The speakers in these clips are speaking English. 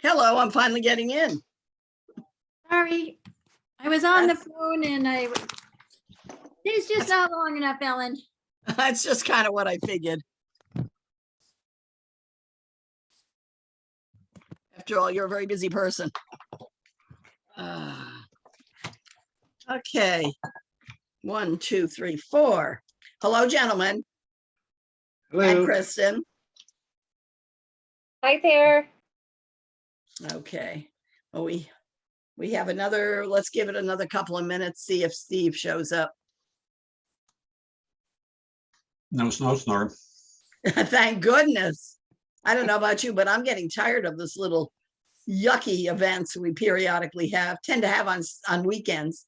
Hello, I'm finally getting in. Sorry, I was on the That's- phone and it's just not long enough, Ellen. That's just kind of what I figured. After all, you're a very busy person. Okay. 1, 2, 3, 4. Hello, gentlemen. And Hello. Kristen. Hi there. Okay. Well, we have another, let's give it another couple of minutes, see if Steve shows up. No snowstorm. Thank goodness. I don't know about you, but I'm getting tired of this little yucky events we periodically tend to have on weekends.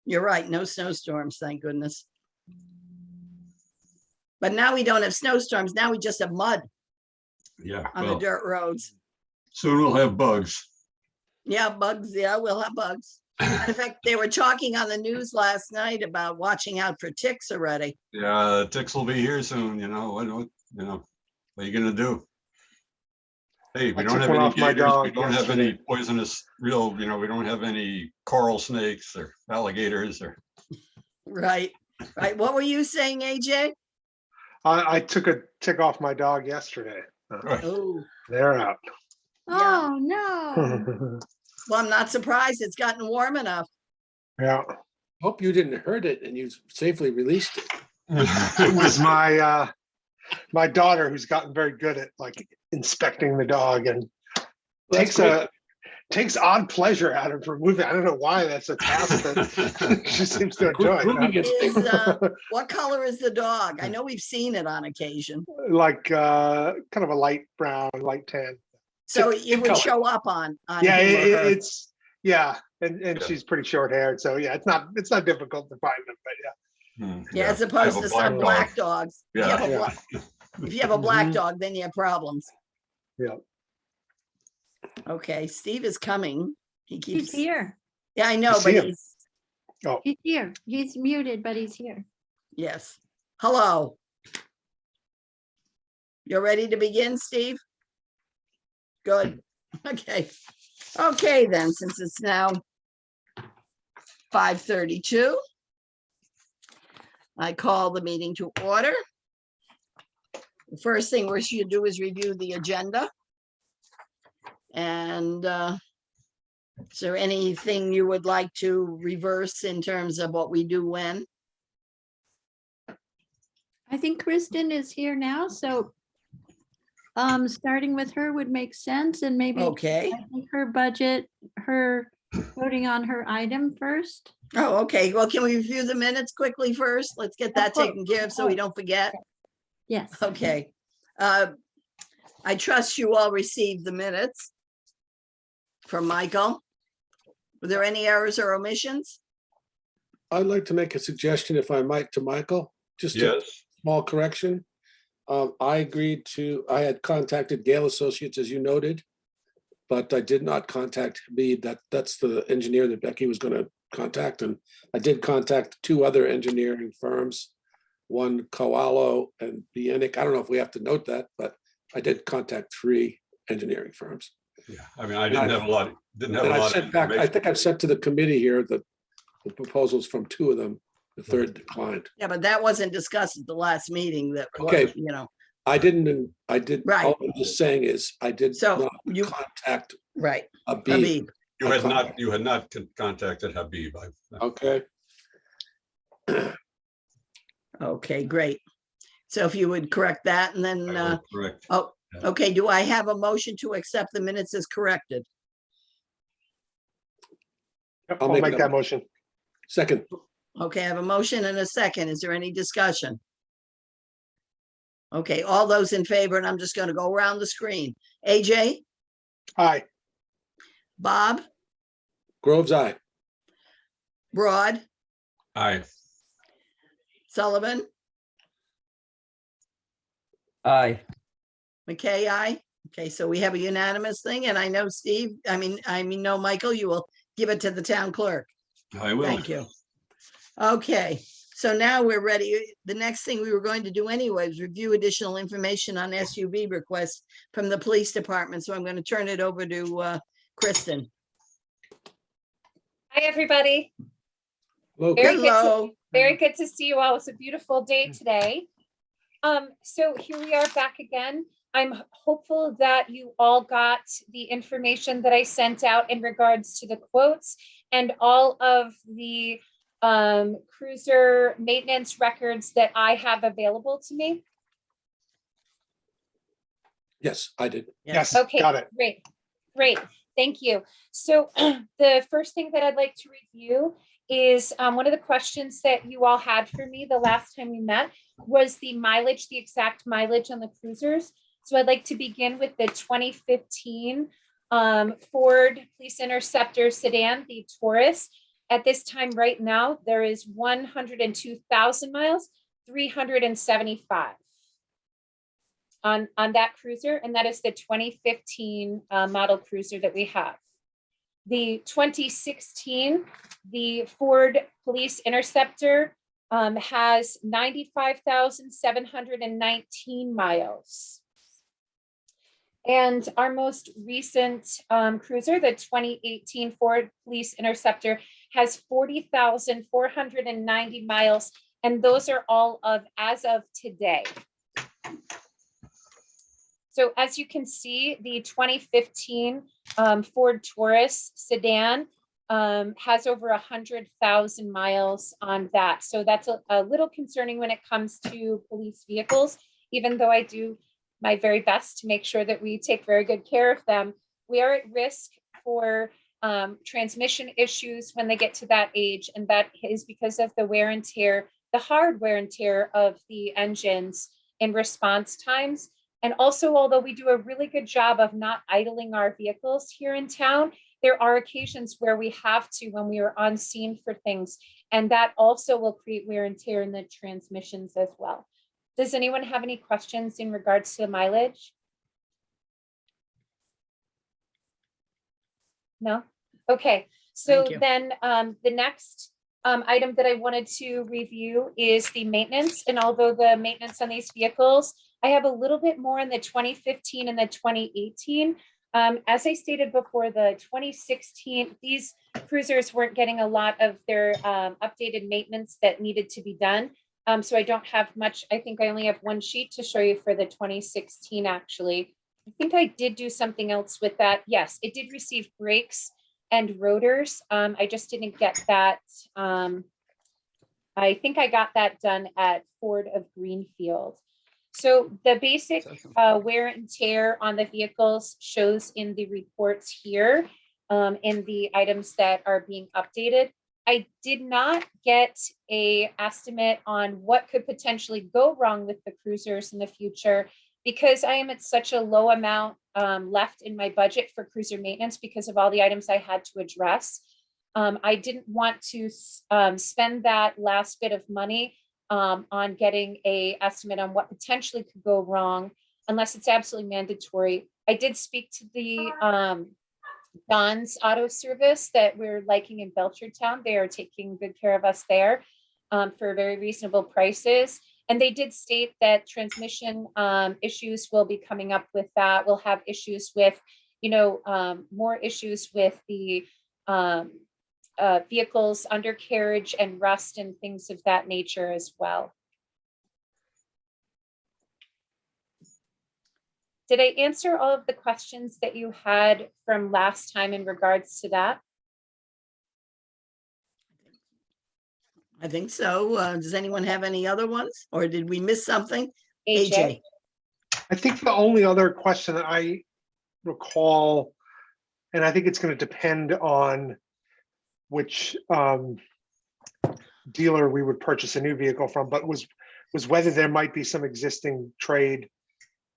You're right, no snowstorms, thank goodness. But now we don't have snowstorms, now we just have mud Yeah. on the dirt roads. Soon we'll have bugs. Yeah, bugs, yeah, we'll have bugs. In fact, they were talking on the news last night about watching out for ticks already. Yeah, ticks will be here soon, what are you gonna do? Hey, we I don't took have one any off my gators, we dog don't have any yesterday. poisonous we don't have any coral snakes or alligators or. Right, right. What were you saying, AJ? I took a tick off my dog yesterday. Right. Oh, They're out. Oh, no. well, I'm not surprised. It's gotten warm enough. Yeah, Hope you didn't hurt it and you safely released it. it was my daughter who's gotten very good at like inspecting the dog and That's good. takes odd pleasure out of removing. I don't know why that's a task that she seems to enjoy. Grooming instinct. What color is the dog? I know we've seen it on occasion. Like kind of a light brown, light tan. So Tick it would color. show up on Yeah, him or her. it's and Yeah. she's pretty short haired, so yeah, it's not difficult to find them, but yeah. Yeah, as I have opposed a to some dog. black dogs. If you Yeah. have a Yeah. black- If you have a black Mhm. dog, then you have problems. Yeah. Okay, Steve is coming. He He's keeps, here. yeah, I know, see but him. He's here. He's muted, but he's here. yes. Hello. You're ready to begin, Steve? Good. Okay. Okay, then, since it's now 5:32, I call the meeting to order. The first thing we should do is review the agenda. And is there anything you would like to reverse in terms of what we do when? I think Kristen is here now, so starting with her would make sense and maybe Okay. I think her budget, her voting on her item first. Oh, okay. Well, can we review the minutes quickly first? Let's get that course, taken care of so we don't forget. Yes. Okay. I trust you all received the minutes from Michael. Were there any errors or omissions? I'd like to make a suggestion, if I might, to Michael, just a Yes, small correction. I I had contacted Gale Associates, as you noted, but I did not contact Habib. That's the engineer that Becky was going to contact. And I did contact 2 other engineering firms, one Coalo and Bienic. I don't know if we have to note that, but I did contact 3 engineering firms. yeah, I mean, I didn't have a lot, And I've of sent back, I think information. I've sent to the committee here the proposals from 2 of them, the 3rd declined. Yeah, but that wasn't discussed at the last meeting that, Okay. you know, I did, Right. all I'm just saying is, I did So not you- contact right. Habib. Habib. You had not contacted Habib. Okay, Okay, great. So if you would correct that and then, I will correct. oh, Yeah. okay, do I have a motion to accept the minutes as corrected? Yep, I'll I'll make make that that motion. second, Okay, I have a motion and a second. Is there any discussion? Okay, all those in favor, and I'm just going to go around the screen. AJ, Aye. Bob, Grove's eye. Broad, Aye. Sullivan, Aye. McKay, aye. Okay, so we have a unanimous thing, and I know Steve, no, Michael, you will give it to the town clerk. I will. Thank you. Okay, So now we're ready. The next thing we were going to do anyway is review additional information on SUV requests from the police department. So I'm going to turn it over to Kristen. Hi, everybody. Hello. Very good to- Hello. Very good to see you all. It's a beautiful day today. So here we are back again. I'm hopeful that you all got the information that I sent out in regards to the quotes and all of the cruiser maintenance records that I have available to me. Yes, I did. Yes, Okay, got it. great. Thank you. So the first thing that I'd like to review is one of the questions that you all had for me the last time we met was the mileage, the exact mileage on the cruisers. So I'd like to begin with the 2015 Ford Police Interceptor sedan, the Taurus. At this time right now, there is 102,000 miles, 375 on that cruiser, and that is the 2015 model cruiser that we have. The 2016, the Ford Police Interceptor has 95,719 miles. And our most recent cruiser, the 2018 Ford Police Interceptor, has 40,490 miles, and those are all as of today. So as you can see, the 2015 Ford Taurus sedan has over 100,000 miles on that. So that's a little concerning when it comes to police vehicles, even though I do my very best to make sure that we take very good care of them. We are at risk for transmission issues when they get to that age, and that is because of the wear and tear, the hard wear and tear of the engines in response times. And also, although we do a really good job of not idling our vehicles here in town, there are occasions where we have to when we are on scene for things. And that also will create wear and tear in the transmissions as well. Does anyone have any questions in regards to the mileage? No? Okay, so Thank you. then the next item that I wanted to review is the maintenance. And although the maintenance on these vehicles, I have a little bit more in the 2015 and the 2018. As I stated before, the 2016, these cruisers weren't getting a lot of their updated maintenance that needed to be done. So I don't have much. I think I only have one sheet to show you for the 2016, actually. I think I did do something else with that. Yes, it did receive brakes and rotors. I just didn't get that. I think I got that done at Ford of Greenfield. So the basic wear and tear on the vehicles shows in the reports here in the items that are being updated. I did not get an estimate on what could potentially go wrong with the cruisers in the future because I am at such a low amount left in my budget for cruiser maintenance because of all the items I had to address. I didn't want to spend that last bit of money on getting an estimate on what potentially could go wrong unless it's absolutely mandatory. I did speak to the Don's Auto Service that we're liking in Belchertown. They are taking good care of us there for very reasonable prices. And they did state that transmission issues will be coming up with that. We'll have issues with, more issues with the vehicles, undercarriage and rust and things of that nature as well. Did I answer all of the questions that you had from last time in regards to that? I think so. Does anyone have any other ones or did we miss something? AJ? I think the only other question that I recall, and I think it's going to depend on which dealer we would purchase a new vehicle from, but was whether there might be some existing trade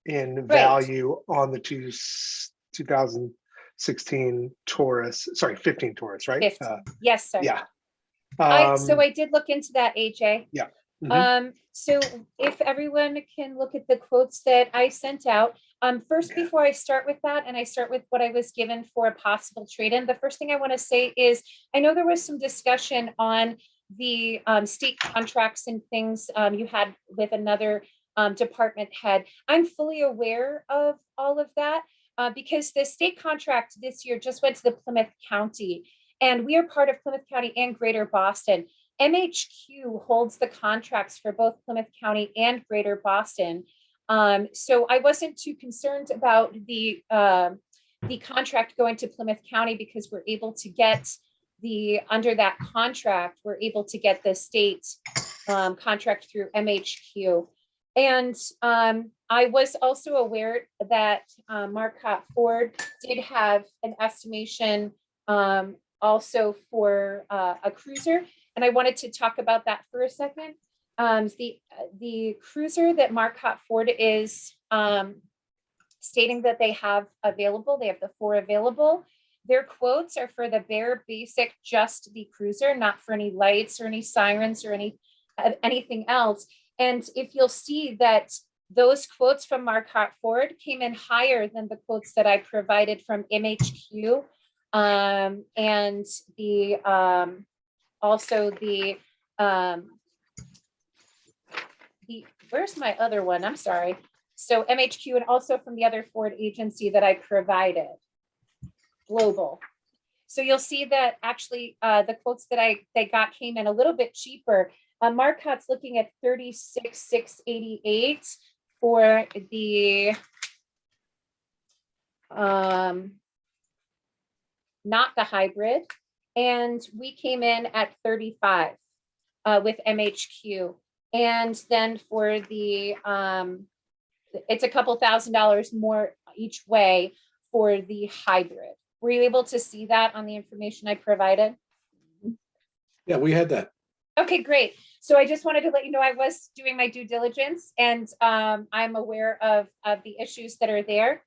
in value on the 2016 Taurus, sorry, 15 Taurus, right? 15. Yes, sir. Yeah. So I did look into that, AJ. Yeah. So if everyone can look at the quotes that I sent out, first, before I start with that, and I start with what I was given for a possible trade-in, the first thing I want to say is, I know there was some discussion on the state contracts and things you had with another department head. I'm fully aware of all of that because the state contract this year just went to the Plymouth County, and we are part of Plymouth County and Greater Boston. MHQ holds the contracts for both Plymouth County and Greater Boston. So I wasn't too concerned about the contract going to Plymouth County because we're able to get under that contract, we're able to get the state contract through MHQ. And I was also aware that Marcotte Ford did have an estimation also for a cruiser. And I wanted to talk about that for a second. The cruiser that Marcotte Ford is stating that they have available, they have the 4 available. Their quotes are for the bare basic, just the cruiser, not for any lights or any sirens or anything else. And if you'll see that those quotes from Marcotte Ford came in higher than the quotes that I provided from MHQ, and the also the where's my other one? I'm sorry. So MHQ and also from the other Ford agency that I provided, Global. So you'll see that actually the quotes that they got came in a little bit cheaper. Marcotte's looking at $36,688 for the not the hybrid, and we came in at 35 with MHQ. And then for the it's a couple $1,000s more each way for the hybrid. Were you able to see that on the information I provided? Yeah, we had that. Okay, great. So I just wanted to let you know I was doing my due diligence, and I'm aware of the issues that are there.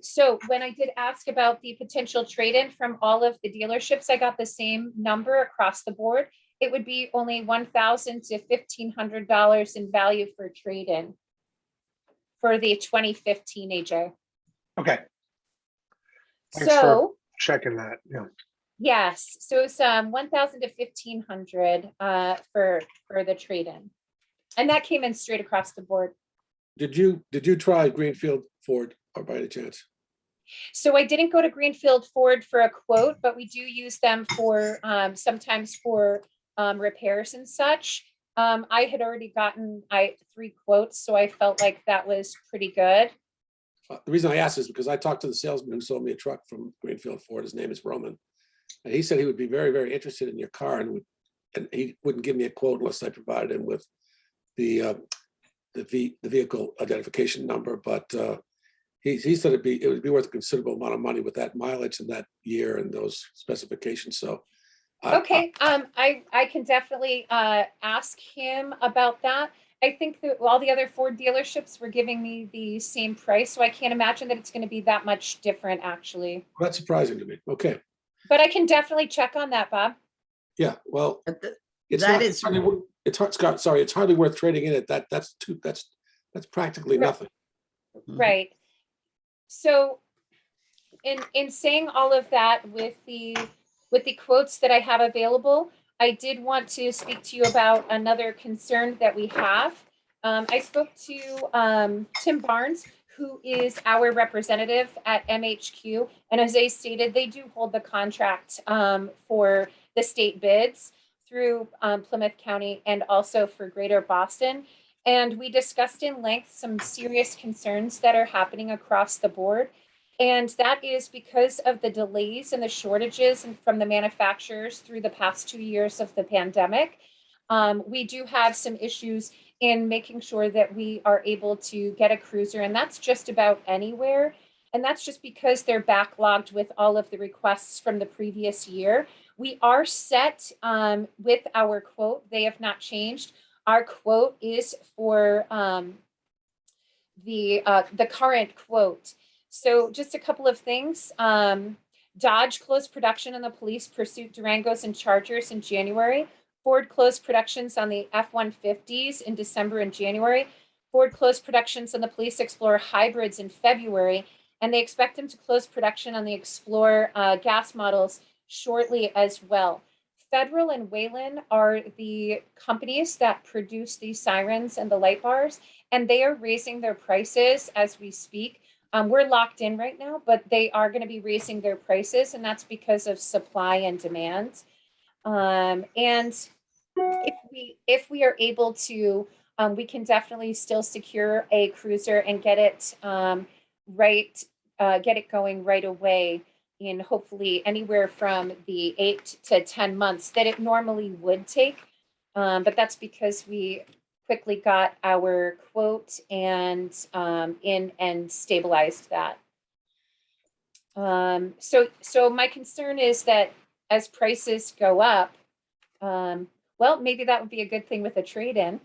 So when I did ask about the potential trade-in from all of the dealerships, I got the same number across the board. It would be only $1,000 to $1,500 in value for trade-in for the 2015 AJ. Okay. Thanks for So checking that. Yeah. yes, so it's 1,000 to 1,500 for the trade-in, and that came in straight across the board. Did you try Greenfield Ford or by any chance? So I didn't go to Greenfield Ford for a quote, but we do use them for sometimes for repairs and such. I had already gotten 3 quotes, so I felt like that was pretty good. The reason I asked is because I talked to the salesman who sold me a truck from Greenfield Ford. His name is Roman. And he said he would be very, very interested in your car, and he wouldn't give me a quote unless I provided him with the vehicle identification number. But he said it would be worth a considerable amount of money with that mileage and that year and those specifications. So Okay, I can definitely ask him about that. I think that all the other Ford dealerships were giving me the same price, so I can't imagine that it's going to be that much different, actually. that's surprising to me. Okay. But I can definitely check on that, Bob. Yeah, well, it's That not, is- it's hard, Scott, sorry, it's hardly worth trading in it. That's practically Right. nothing. Right. So in saying all of that with the quotes that I have available, I did want to speak to you about another concern that we have. I spoke to Tim Barnes, who is our representative at MHQ. And as I stated, they do hold the contract for the state bids through Plymouth County and also for Greater Boston. And we discussed in length some serious concerns that are happening across the board. And that is because of the delays and the shortages from the manufacturers through the past 2 years of the pandemic. We do have some issues in making sure that we are able to get a cruiser, and that's just about anywhere. And that's just because they're backlogged with all of the requests from the previous year. We are set with our quote. They have not changed. Our quote is for the current quote. So just a couple of things. Dodge closed production on the police pursuit Durangos and Chargers in January. Ford closed productions on the F-150s in December and January. Ford closed productions on the Police Explorer hybrids in February, and they expect them to close production on the Explorer gas models shortly as well. Federal and Wayland are the companies that produce these sirens and the light bars, and they are raising their prices as we speak. We're locked in right now, but they are going to be raising their prices, and that's because of supply and demand. And if we are able to, we can definitely still secure a cruiser and get it get it going right away in hopefully anywhere from the 8 to 10 months that it normally would take. But that's because we quickly got our quote and in and stabilized that. So my concern is that as prices go up, well, maybe that would be a good thing with a trade-in.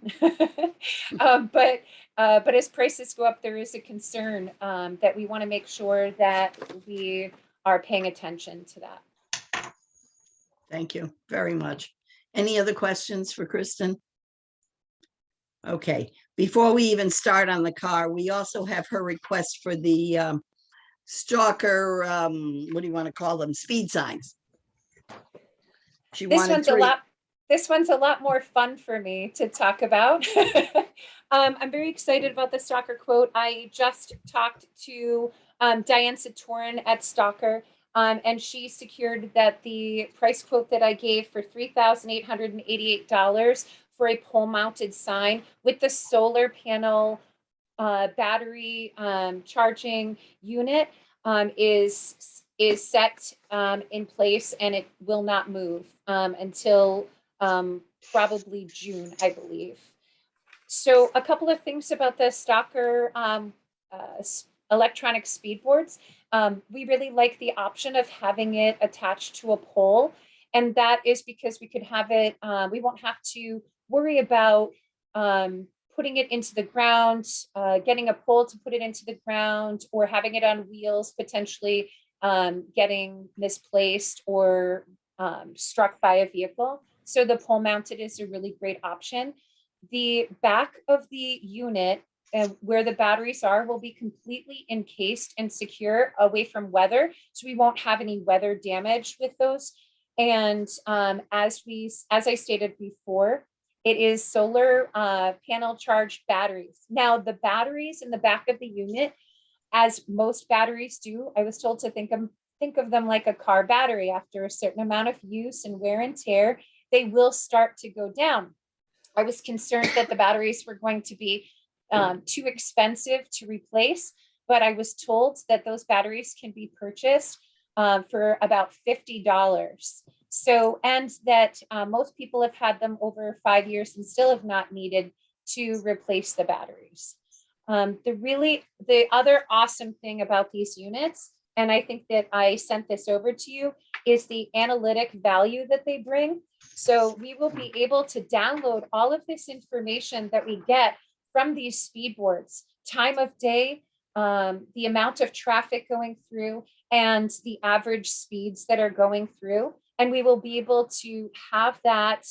But as prices go up, there is a concern that we want to make sure that we are paying attention to that. Thank you very much. Any other questions for Kristen? Okay, before we even start on the car, we also have her request for the stalker, what do you want to call them? Speed signs. She This wanted one's a 3. lot. This one's a lot more fun for me to talk about. I'm very excited about the Stalker quote. I just talked to Diane Satoran at Stalker, and she secured that the price quote that I gave for $3,888 for a pole-mounted sign with the solar panel battery charging unit is set in place, and it will not move until probably June, I believe. So a couple of things about the Stalker electronic speed boards. We really like the option of having it attached to a pole. And that is because we could have it, we won't have to worry about putting it into the ground, getting a pole to put it into the ground, or having it on wheels, potentially getting misplaced or struck by a vehicle. So the pole mounted is a really great option. The back of the unit where the batteries are will be completely encased and secure away from weather. So we won't have any weather damage with those. And as I stated before, it is solar panel charged batteries. Now the batteries in the back of the unit, as most batteries do, I was told to think of them like a car battery. After a certain amount of use and wear and tear, they will start to go down. I was concerned that the batteries were going to be too expensive to replace, but I was told that those batteries can be purchased for about $50. So, and that most people have had them over 5 years and still have not needed to replace the batteries. The other awesome thing about these units, and I think that I sent this over to you, is the analytic value that they bring. So we will be able to download all of this information that we get from these speed boards, time of day, the amount of traffic going through, and the average speeds that are going through. And we will be able to have that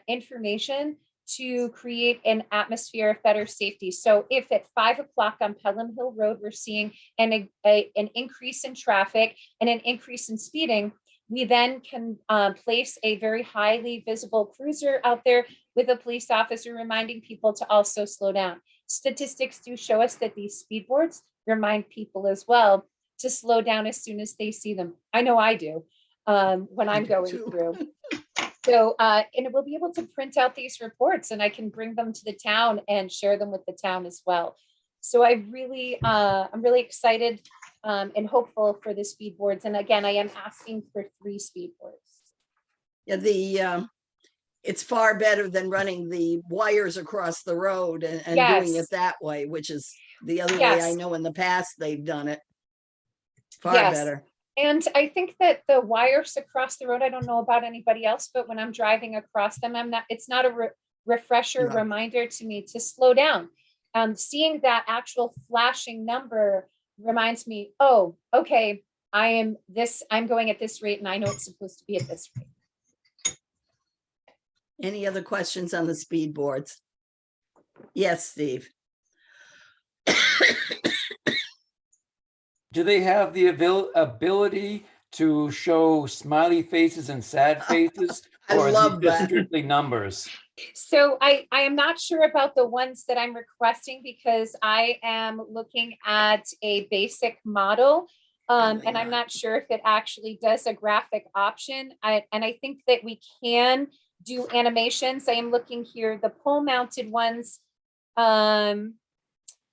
information to create an atmosphere of better safety. So if at 5 o'clock on Pelham Hill Road, we're seeing an increase in traffic and an increase in speeding, we then can place a very highly visible cruiser out there with a police officer reminding people to also slow down. Statistics do show us that these speed boards remind people as well to slow down as soon as they see them. I know I do when I'm going through. So, and we'll be able to print out these reports, and I can bring them to the town and share them with the town as well. So I'm really excited and hopeful for the speed boards. And again, I am asking for 3 speed boards. Yeah, it's far better than running the wires across the road and doing Yes. it that way, which is the other way I Yes. know in the past they've done it. Far Yes. better. And I think that the wires across the road, I don't know about anybody else, but when I'm driving across them, it's not a refresher No. reminder to me to slow down. Seeing that actual flashing number reminds me, oh, okay, I'm going at this rate and I know it's supposed to be at this rate. Any other questions on the speed boards? Yes, Steve. Do they have the ability to show smiley faces and sad faces? I Or is love it just that. strictly numbers? So I am not sure about the ones that I'm requesting because I am looking at a basic model. And I'm not sure if it actually does a graphic option. And I think that we can do animations. I am looking here, the pole mounted ones. An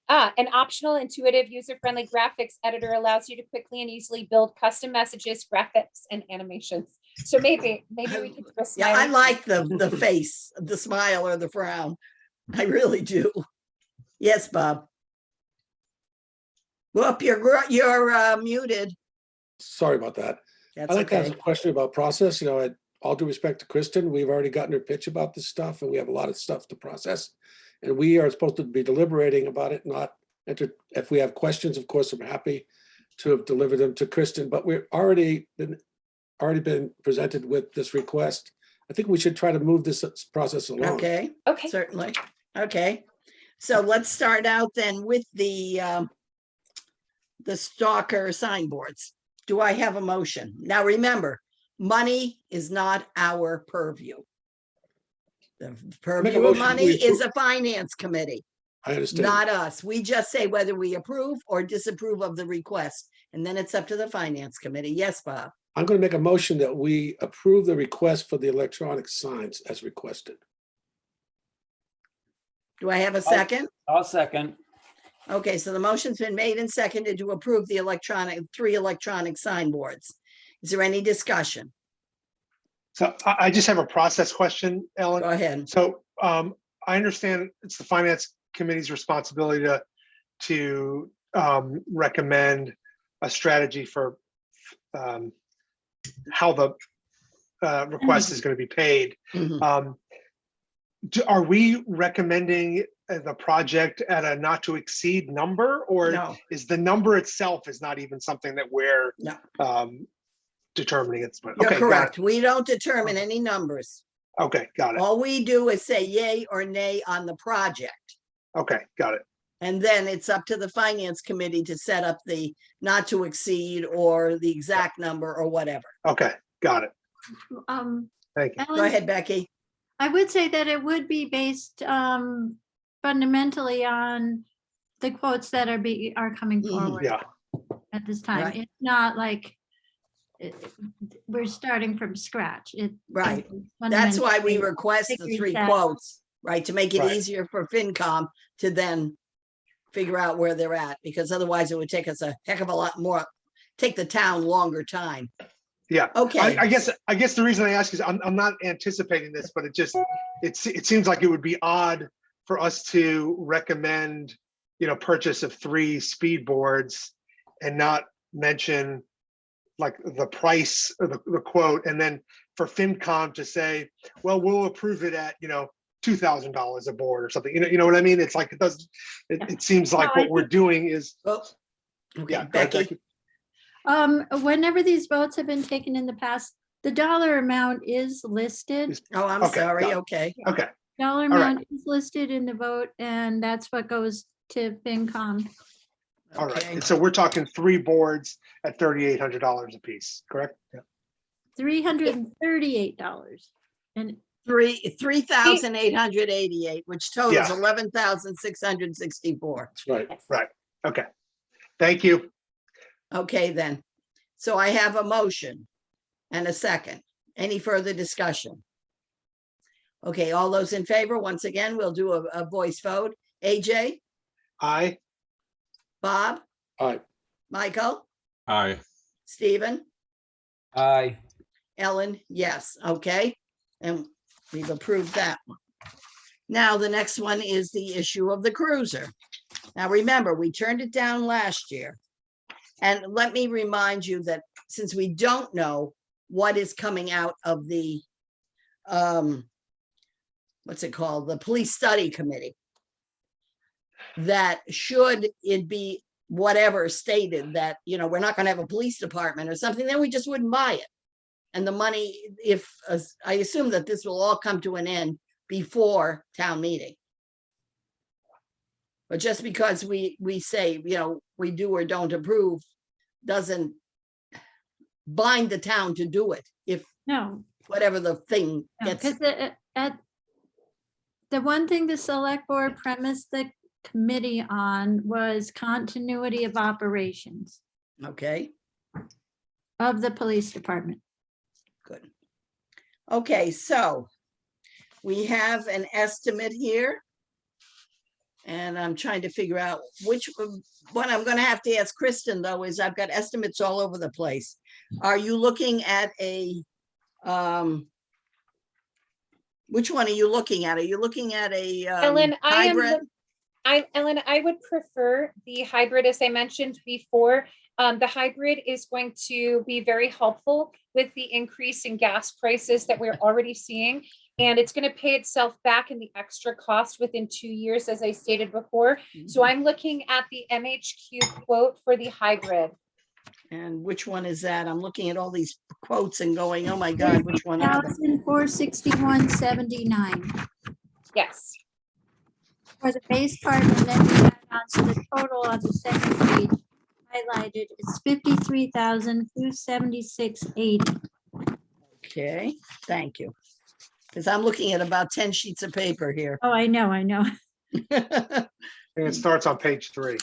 optional, intuitive, user-friendly graphics editor allows you to quickly and easily build custom messages, graphics, and animations. So maybe we could do a Yeah, I smiley like the face, the smile or the frown. I really do. Yes, Bob. Whoop, you're muted. Sorry about that. That's I'd like to ask a okay. question about process. You know, all due respect to Kristen, we've already gotten her pitch about this stuff and we have a lot of stuff to process. And we are supposed to be deliberating about it, not enter. If we have questions, of course, I'm happy to have delivered them to Kristen, but we're already been presented with this request. I think we should try to move this process along. Okay, Okay. certainly. Okay. So let's start out then with the stalker signboards. Do I have a motion? Now, remember, money is not our purview. The purview of motion, money we is approve. a finance committee, I understand. not us. We just say whether we approve or disapprove of the request, and then it's up to the finance committee. Yes, Bob? I'm going to make a motion that we approve the request for the electronic signs as requested. Do I have a second? I'll second. Okay, so the motion's been made and seconded to approve the three electronic signboards. Is there any discussion? So I just have a process question, Ellen. Go ahead. So I understand it's the finance committee's responsibility to recommend a strategy for how the request is going to be paid. Mhm. Are we recommending the project at a not to exceed number, or No, is the number itself is not even something that we're no, determining at this point? you're Okay, got correct. We don't determine any numbers. it. Okay, got it. All we do is say yay or nay on the project. Okay, got it. And then it's up to the finance committee to set up the not to exceed or the exact number or whatever. Okay, got it. Thank you. Go Ellen, ahead, Becky. I would say that it would be based fundamentally on the quotes that are coming Mhm. forward Yeah, at this time. Right. It's not like we're starting from scratch. Right. That's why we fundamentally request the figures three that- quotes, right? To make it Right. easier for FinCom to then figure out where they're at, because otherwise it would take us a heck of a lot more, take the town longer time. yeah. Okay. I guess the reason I ask is I'm not anticipating this, but it seems like it would be odd for us to recommend, purchase of 3 speed boards and not mention like the price or the quote, and then for FinCom to say, well, we'll approve it at, $2,000 a board or something. You know what I mean? It's like it seems like No, I what we're doing is, Oh, okay, yeah, go ahead, Becky. Whenever these votes have been taken in the past, the dollar amount is listed. Oh, I'm Okay, sorry. got it. Okay. Okay, Dollar All right. amount is listed in the vote, and that's what goes to FinCom. all right. Okay. And so we're talking 3 boards at $3,800 a piece, correct? Yeah. $338. And 3,888, which totals Yeah. 11,664. That's right. Yes. Right. Okay. Thank you. Okay, then. So I have a motion and a second. Any further discussion? Okay, all those in favor, once again, we'll do a voice vote. AJ, Aye. Bob, All right. Michael, Aye. Stephen, Aye. Ellen, yes, okay. And we've approved that one. Now, the next one is the issue of the cruiser. Now, remember, we turned it down last year. And let me remind you that since we don't know what is coming out of the, what's it called? The police study committee, that should it be whatever stated that, we're not going to have a police department or something, then we just wouldn't buy it. And the money, if I assume that this will all come to an end before town meeting. But just because we say, we do or don't approve doesn't bind the town to do it if No, whatever the thing gets. because the one thing the select board premised the committee on was continuity of operations Okay, of the police department. good. Okay, so we have an estimate here. And I'm trying to figure out which one I'm gonna have to ask Kristen though, is I've got estimates all over the place. Are you looking at a, which one are you looking at? Are you looking at a Ellen, hybrid? Ellen, I would prefer the hybrid, as I mentioned before. The hybrid is going to be very helpful with the increase in gas prices that we're already seeing. And it's going to pay itself back in the extra cost within 2 years, as I stated before. So I'm looking at the MHQ quote for the hybrid. And which one is that? I'm looking at all these quotes and going, oh my God, which one are they? 1,461.79 Yes. for the base part, and then we add on to the total on the second page highlighted. It's 53,276.80. Okay, thank you. Because I'm looking at about 10 sheets of paper here. Oh, I know, I know. And it starts on page 3.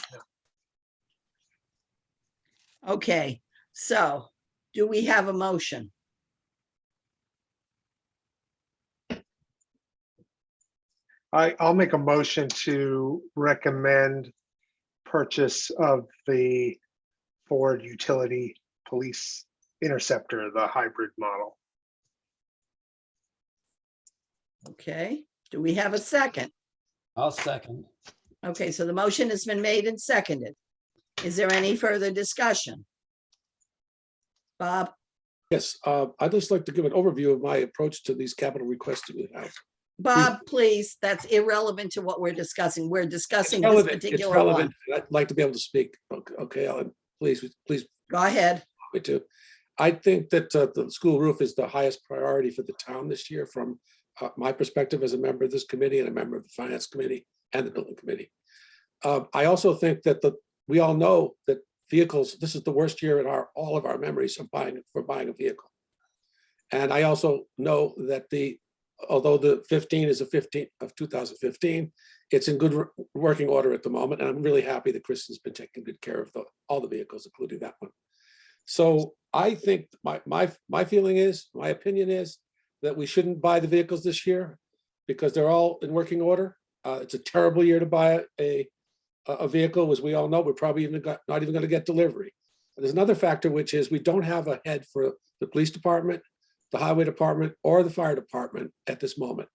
Okay, so do we have a motion? I'll make a motion to recommend purchase of the Ford Utility Police Interceptor, the hybrid model. Okay, do we have a second? I'll second. Okay, so the motion has been made and seconded. Is there any further discussion? Bob? Yes, I'd just like to give an overview of my approach to these capital requests that we have. Bob, please, that's irrelevant to what we're discussing. We're discussing this Relevant, it's particular one. relevant. I'd like to be able to speak. Okay, Ellen, please Go ahead. me too. I think that the school roof is the highest priority for the town this year from my perspective as a member of this committee and a member of the finance committee and the building committee. I also think that we all know that vehicles, this is the worst year in all of our memories of buying a vehicle. And I also know that although the 15 is a 15 of 2015, it's in good working order at the moment. And I'm really happy that Kristen's been taking good care of all the vehicles, including that one. So I think my feeling is, my opinion is that we shouldn't buy the vehicles this year because they're all in working order. It's a terrible year to buy a vehicle, as we all know. We're probably not even going to get delivery. There's another factor, which is we don't have a head for the police department, the highway department, or the fire department at this moment.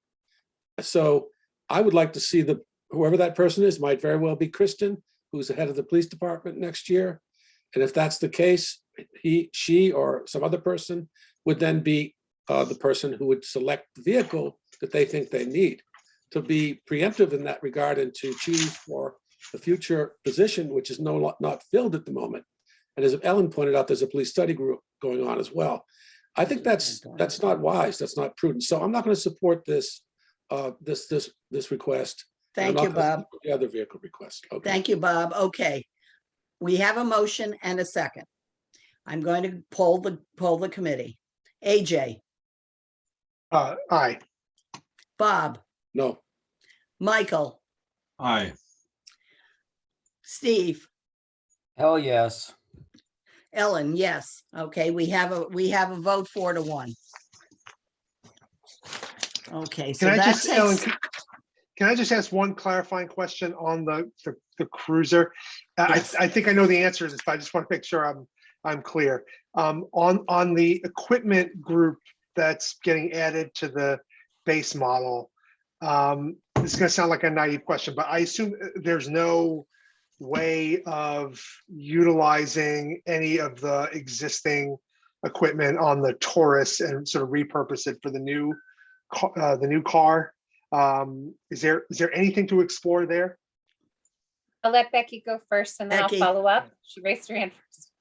So I would like to see whoever that person is, might very well be Kristen, who's the head of the police department next year. And if that's the case, she, or some other person would then be the person who would select the vehicle that they think they need. To be preemptive in that regard and to choose for the future position, which is not filled at the moment. And as Ellen pointed out, there's a police study group going on as well. I think that's not wise. That's not prudent. So I'm not going to support this request. Thank you, Bob. The other vehicle request. Okay. Thank you, Bob. Okay. We have a motion and a second. I'm going to poll the committee. AJ, Aye. Bob, No. Michael, Aye. Steve, Hell, yes. Ellen, yes. Okay, we have a vote 4-1. Okay, so Can I that just, Ellen, takes, can I just ask one clarifying question on the cruiser? I think I know the answer to this, but I just want to make sure I'm clear. On the equipment group that's getting added to the base model, this is going to sound like a naive question, but I assume there's no way of utilizing any of the existing equipment on the Taurus and sort of repurpose it for the new car. Is there anything to explore there? I'll let Becky go first and then Becky. I'll follow up. She raised her hand first.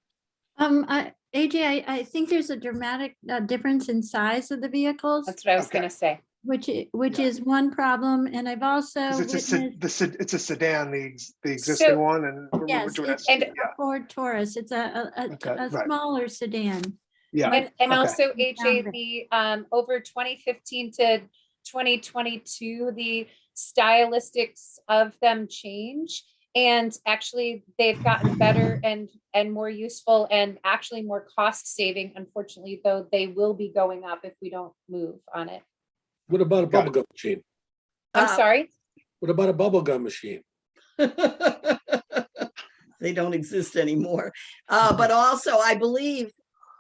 AJ, I think there's a dramatic difference in size of the vehicles, That's what I was Okay. gonna say. which Yeah. is one problem. And I've also 'Cause witnessed it's a sedan, the existing one, and we're Yes, doing it's that. and- a Ford Taurus. It's a Okay, right. smaller sedan. Yeah. And Okay. also Found AJ, it. the over 2015 to 2022, the stylistics of them change. And actually, they've gotten better and more useful and actually more cost saving. Unfortunately, though, they will be going up if we don't move on it. What about a Got it. bubble gum machine? I'm Uh, sorry. What about a bubble gum machine? They don't exist anymore. But also, I believe,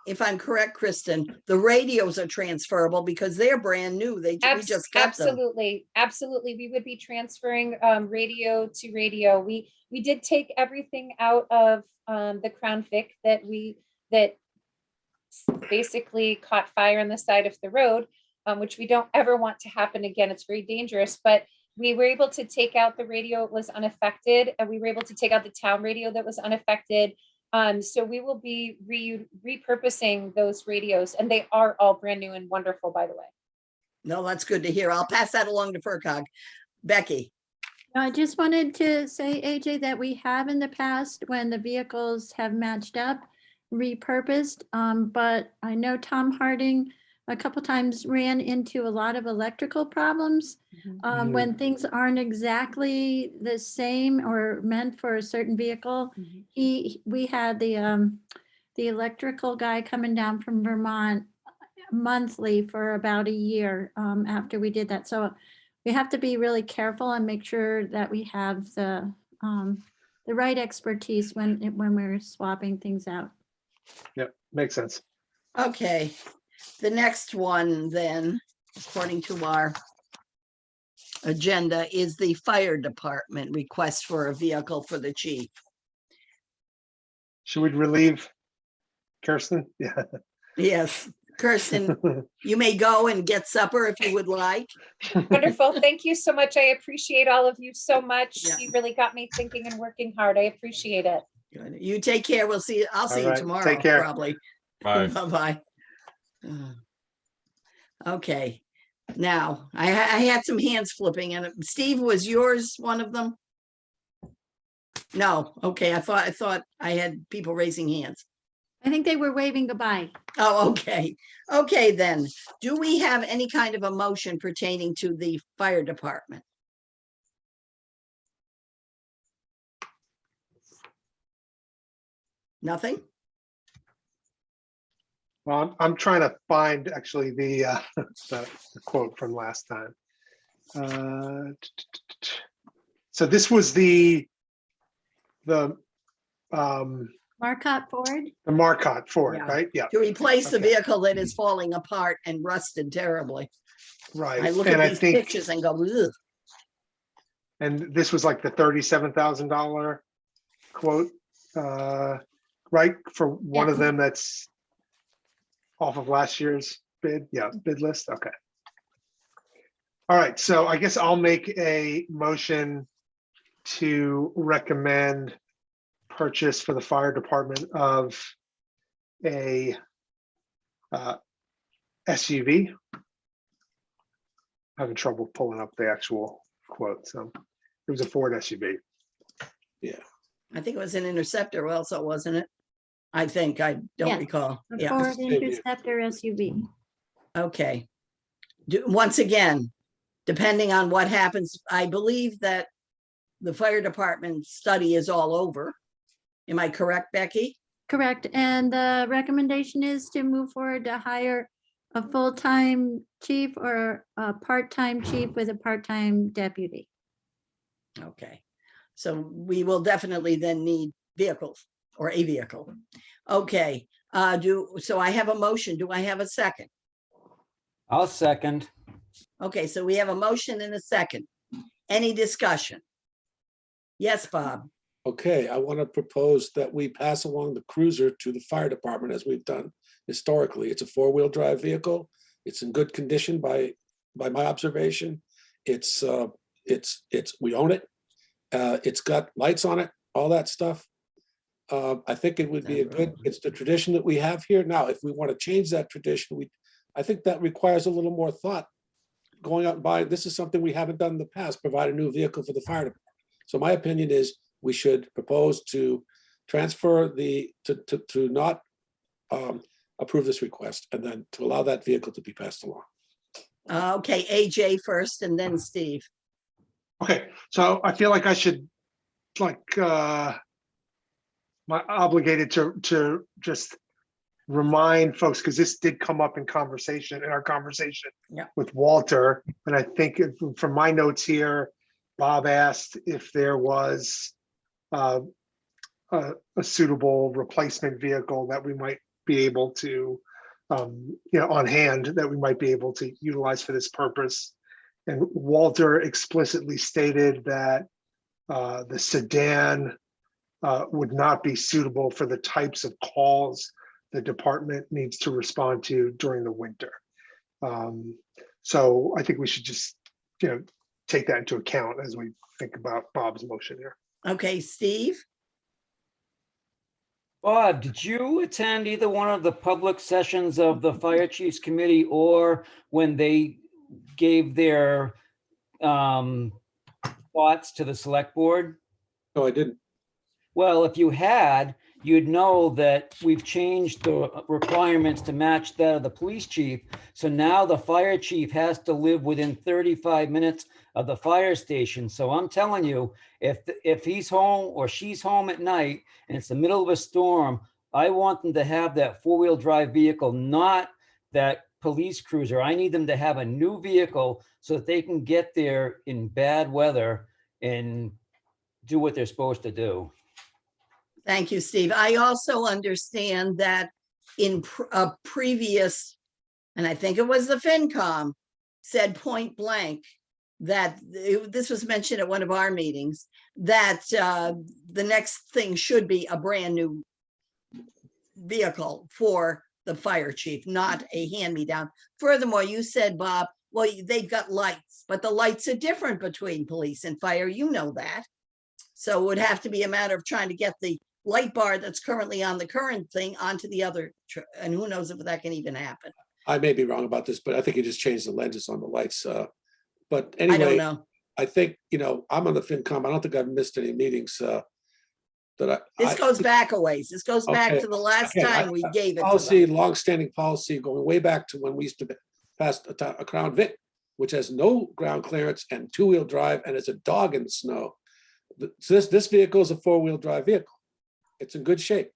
if I'm correct, Kristen, the radios are transferable because they're brand new. We just got them. Absolutely, absolutely. We would be transferring radio to radio. We did take everything out of the Crown Vic that basically caught fire on the side of the road, which we don't ever want to happen again. It's very dangerous, but we were able to take out the radio that was unaffected, and we were able to take out the town radio that was unaffected. So we will be repurposing those radios, and they are all brand new and wonderful, by the way. No, that's good to hear. I'll pass that along to FERCog. Becky, I just wanted to say, AJ, that we have in the past, when the vehicles have matched up, repurposed. But I know Tom Harding a couple times ran into a lot of electrical problems Mhm. when things aren't exactly the same or meant for a certain vehicle. We had the electrical guy coming down from Vermont monthly for about a year after we did that. So we have to be really careful and make sure that we have the right expertise when we're swapping things out. Yep, makes sense. okay. The next one then, according to our agenda, is the fire department request for a vehicle for the chief. Should we relieve Kirsten? Yeah. Yes, Kirsten, you may go and get supper if you would like. Wonderful. Thank you so much. I appreciate all of you so much. Yeah. You really got me thinking and working hard. I appreciate it. Good. You take care. We'll see. I'll see All you right, tomorrow, take care. probably. Bye. Bye-bye. Okay, now, I had some hands flipping, and Steve, was yours one of them? No, okay, I thought I had people raising hands. I think they were waving goodbye. Oh, okay. Okay, then, do we have any kind of a motion pertaining to the fire department? Nothing? Well, I'm trying to find actually the quote from last time. So this was the Marcotte Ford? Marcotte Ford, Yeah. right? Yeah, To replace the Okay. vehicle that is falling apart and rusted terribly. right. I look And at I these think, pictures and go, ugh. and this was like the $37,000 quote, right? For one of Yes. them that's off of last year's bid. Yeah, bid list. Okay. All right, so I guess I'll make a motion to recommend purchase for the fire department of a SUV. Having trouble pulling up the actual quote, so it was a Ford SUV. I think it was an Interceptor also, wasn't it? I think, I don't Yes. recall. A Yeah, Ford Same here. Interceptor SUV. okay. Once again, depending on what happens, I believe that the fire department study is all over. Am I correct, Becky? Correct. And the recommendation is to move forward to hire a full-time chief or a part-time chief with a part-time deputy. Okay, so we will definitely then need vehicles or a vehicle. Okay, so I have a motion. Do I have a second? I'll second. Okay, so we have a motion and a second. Any discussion? Yes, Bob. Okay, I want to propose that we pass along the cruiser to the fire department as we've done historically. It's a four-wheel drive vehicle. It's in good condition by my observation. It's we own it. It's got lights on it, all that stuff. I think it would be it's the tradition that we have here. Now, if we want to change that tradition, I think that requires a little more thought. Going out and buying, this is something we haven't done in the past, provide a new vehicle for the fire department. So my opinion is we should propose to transfer to not approve this request and then to allow that vehicle to be passed along. Okay, AJ first and then Steve. Okay, so I feel like I should, like, my obligated to just remind folks, because this did come up in our conversation Yeah. with Walter. And I think from my notes here, Bob asked if there was a suitable replacement vehicle that we might be able to, on hand, that we might be able to utilize for this purpose. And Walter explicitly stated that the sedan would not be suitable for the types of calls the department needs to respond to during the winter. So I think we should just, take that into account as we think about Bob's motion here. Okay, Steve? Bob, did you attend either one of the public sessions of the Fire Chiefs Committee or when they gave their thoughts to the select board? No, I didn't. Well, if you had, you'd know that we've changed the requirements to match that of the police chief. So now the fire chief has to live within 35 minutes of the fire station. So I'm telling you, if he's home or she's home at night and it's the middle of a storm, I want them to have that four-wheel drive vehicle, not that police cruiser. I need them to have a new vehicle so that they can get there in bad weather and do what they're supposed to do. Thank you, Steve. I also understand that in a previous, and I think it was the FinCom, said point blank that this was mentioned at one of our meetings, that the next thing should be a brand new vehicle for the fire chief, not a hand-me-down. Furthermore, you said, Bob, well, they've got lights, but the lights are different between police and fire. You know that. So it would have to be a matter of trying to get the light bar that's currently on the current thing onto the other, and who knows if that can even happen. I may be wrong about this, but I think you just changed the lenses on the lights. But I don't anyway, know. I think, I'm on the FinCom. I don't think I've missed any meetings This goes back a ways. This goes back Okay, to the last okay, time we gave it to policy, them. longstanding policy going way back to when we used to pass a Crown Vic, which has no ground clearance and two-wheel drive, and it's a dog in the snow. So this vehicle is a four-wheel drive vehicle. It's in good shape.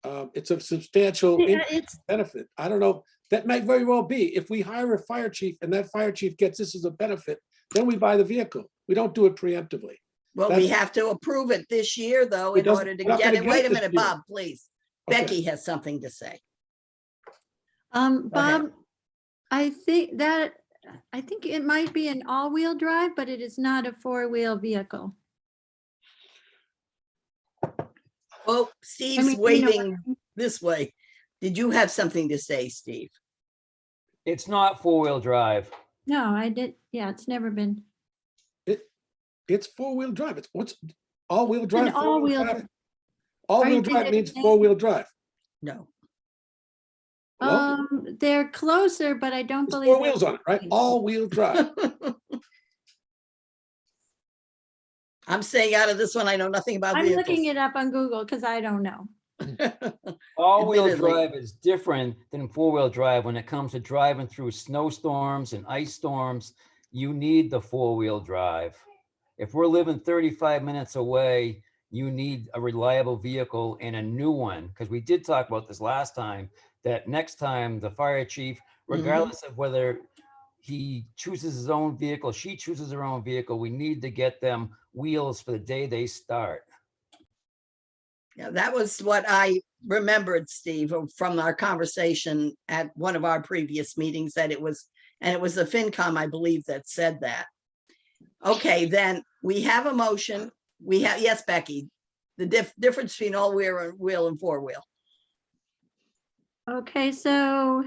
It's a substantial Yeah, it's, benefit. I don't know. That might very well be. If we hire a fire chief and that fire chief gets this as a benefit, then we buy the vehicle. We don't do it preemptively. Well, we have to approve it this year, though, It in doesn't- order to we're not get gonna it. get Wait it a this minute, year. Bob, please. Okay. Becky has something to say. Bob, ahead. I think it might be an all-wheel drive, but it is not a four-wheel vehicle. Well, Steve's mean, waving this way. Did you have something to say, Steve? It's not four-wheel drive. No, I did. Yeah, it's never been. It's four-wheel drive. It's what's all-wheel drive? four-wheel all-wheel drive? drive. All-wheel Are drive they means the same? four-wheel drive. No. Hello? They're closer, but I don't There's believe. four wheels on it, right? All-wheel drive. I'm staying out of this one. I know nothing about I'm vehicles. looking it up on Google because I don't know. All-wheel Admittedly. drive is different than four-wheel drive when it comes to driving through snowstorms and ice storms. You need the four-wheel drive. If we're living 35 minutes away, you need a reliable vehicle and a new one. Because we did talk about this last time, that next time the fire chief, regardless of whether he chooses his own vehicle, she chooses her own vehicle, we need to get them wheels for the day they start. Yeah, that was what I remembered, Steve, from our conversation at one of our previous meetings, that it was, and it was the FinCom, I believe, that said that. Okay, then we have a motion. We have, yes, Becky, the difference between all-wheel and four-wheel. Okay, so,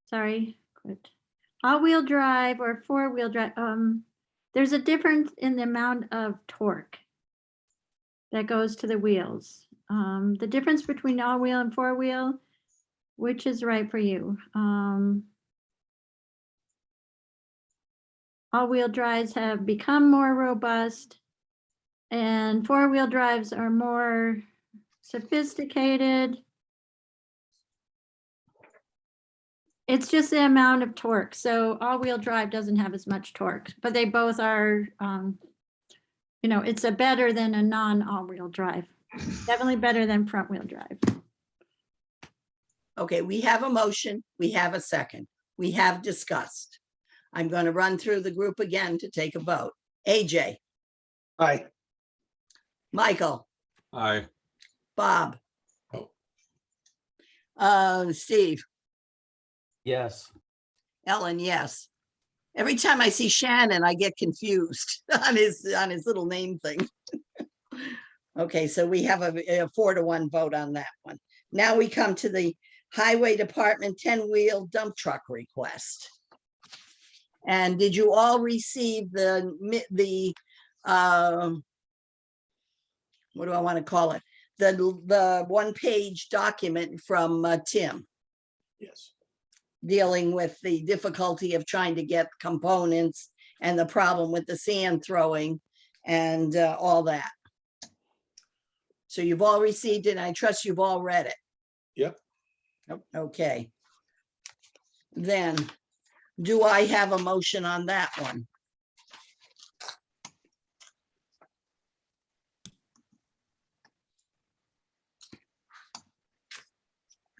sorry, good. All-wheel drive or four-wheel drive, there's a difference in the amount of torque that goes to the wheels. The difference between all-wheel and four-wheel, which is right for you? All-wheel drives have become more robust and four-wheel drives are more sophisticated. It's just the amount of torque. So all-wheel drive doesn't have as much torque, but they both are, it's a better than a non-all-wheel drive. Definitely better than front-wheel drive. Okay, we have a motion. We have a second. We have discussed. I'm going to run through the group again to take a vote. AJ, Aye. Michael, Aye. Bob. Oh. Steve, Yes. Ellen, yes. Every time I see Shannon, I get confused on his little name thing. Okay, so we have a 4-1 vote on that one. Now we come to the Highway Department 10-wheel dump truck request. And did you all receive the what do I want to call it? The one-page document from Tim Yes. dealing with the difficulty of trying to get components and the problem with the sand throwing and all that. So you've all received it, and I trust you've all read it. Yep. Okay. Then, do I have a motion on that one?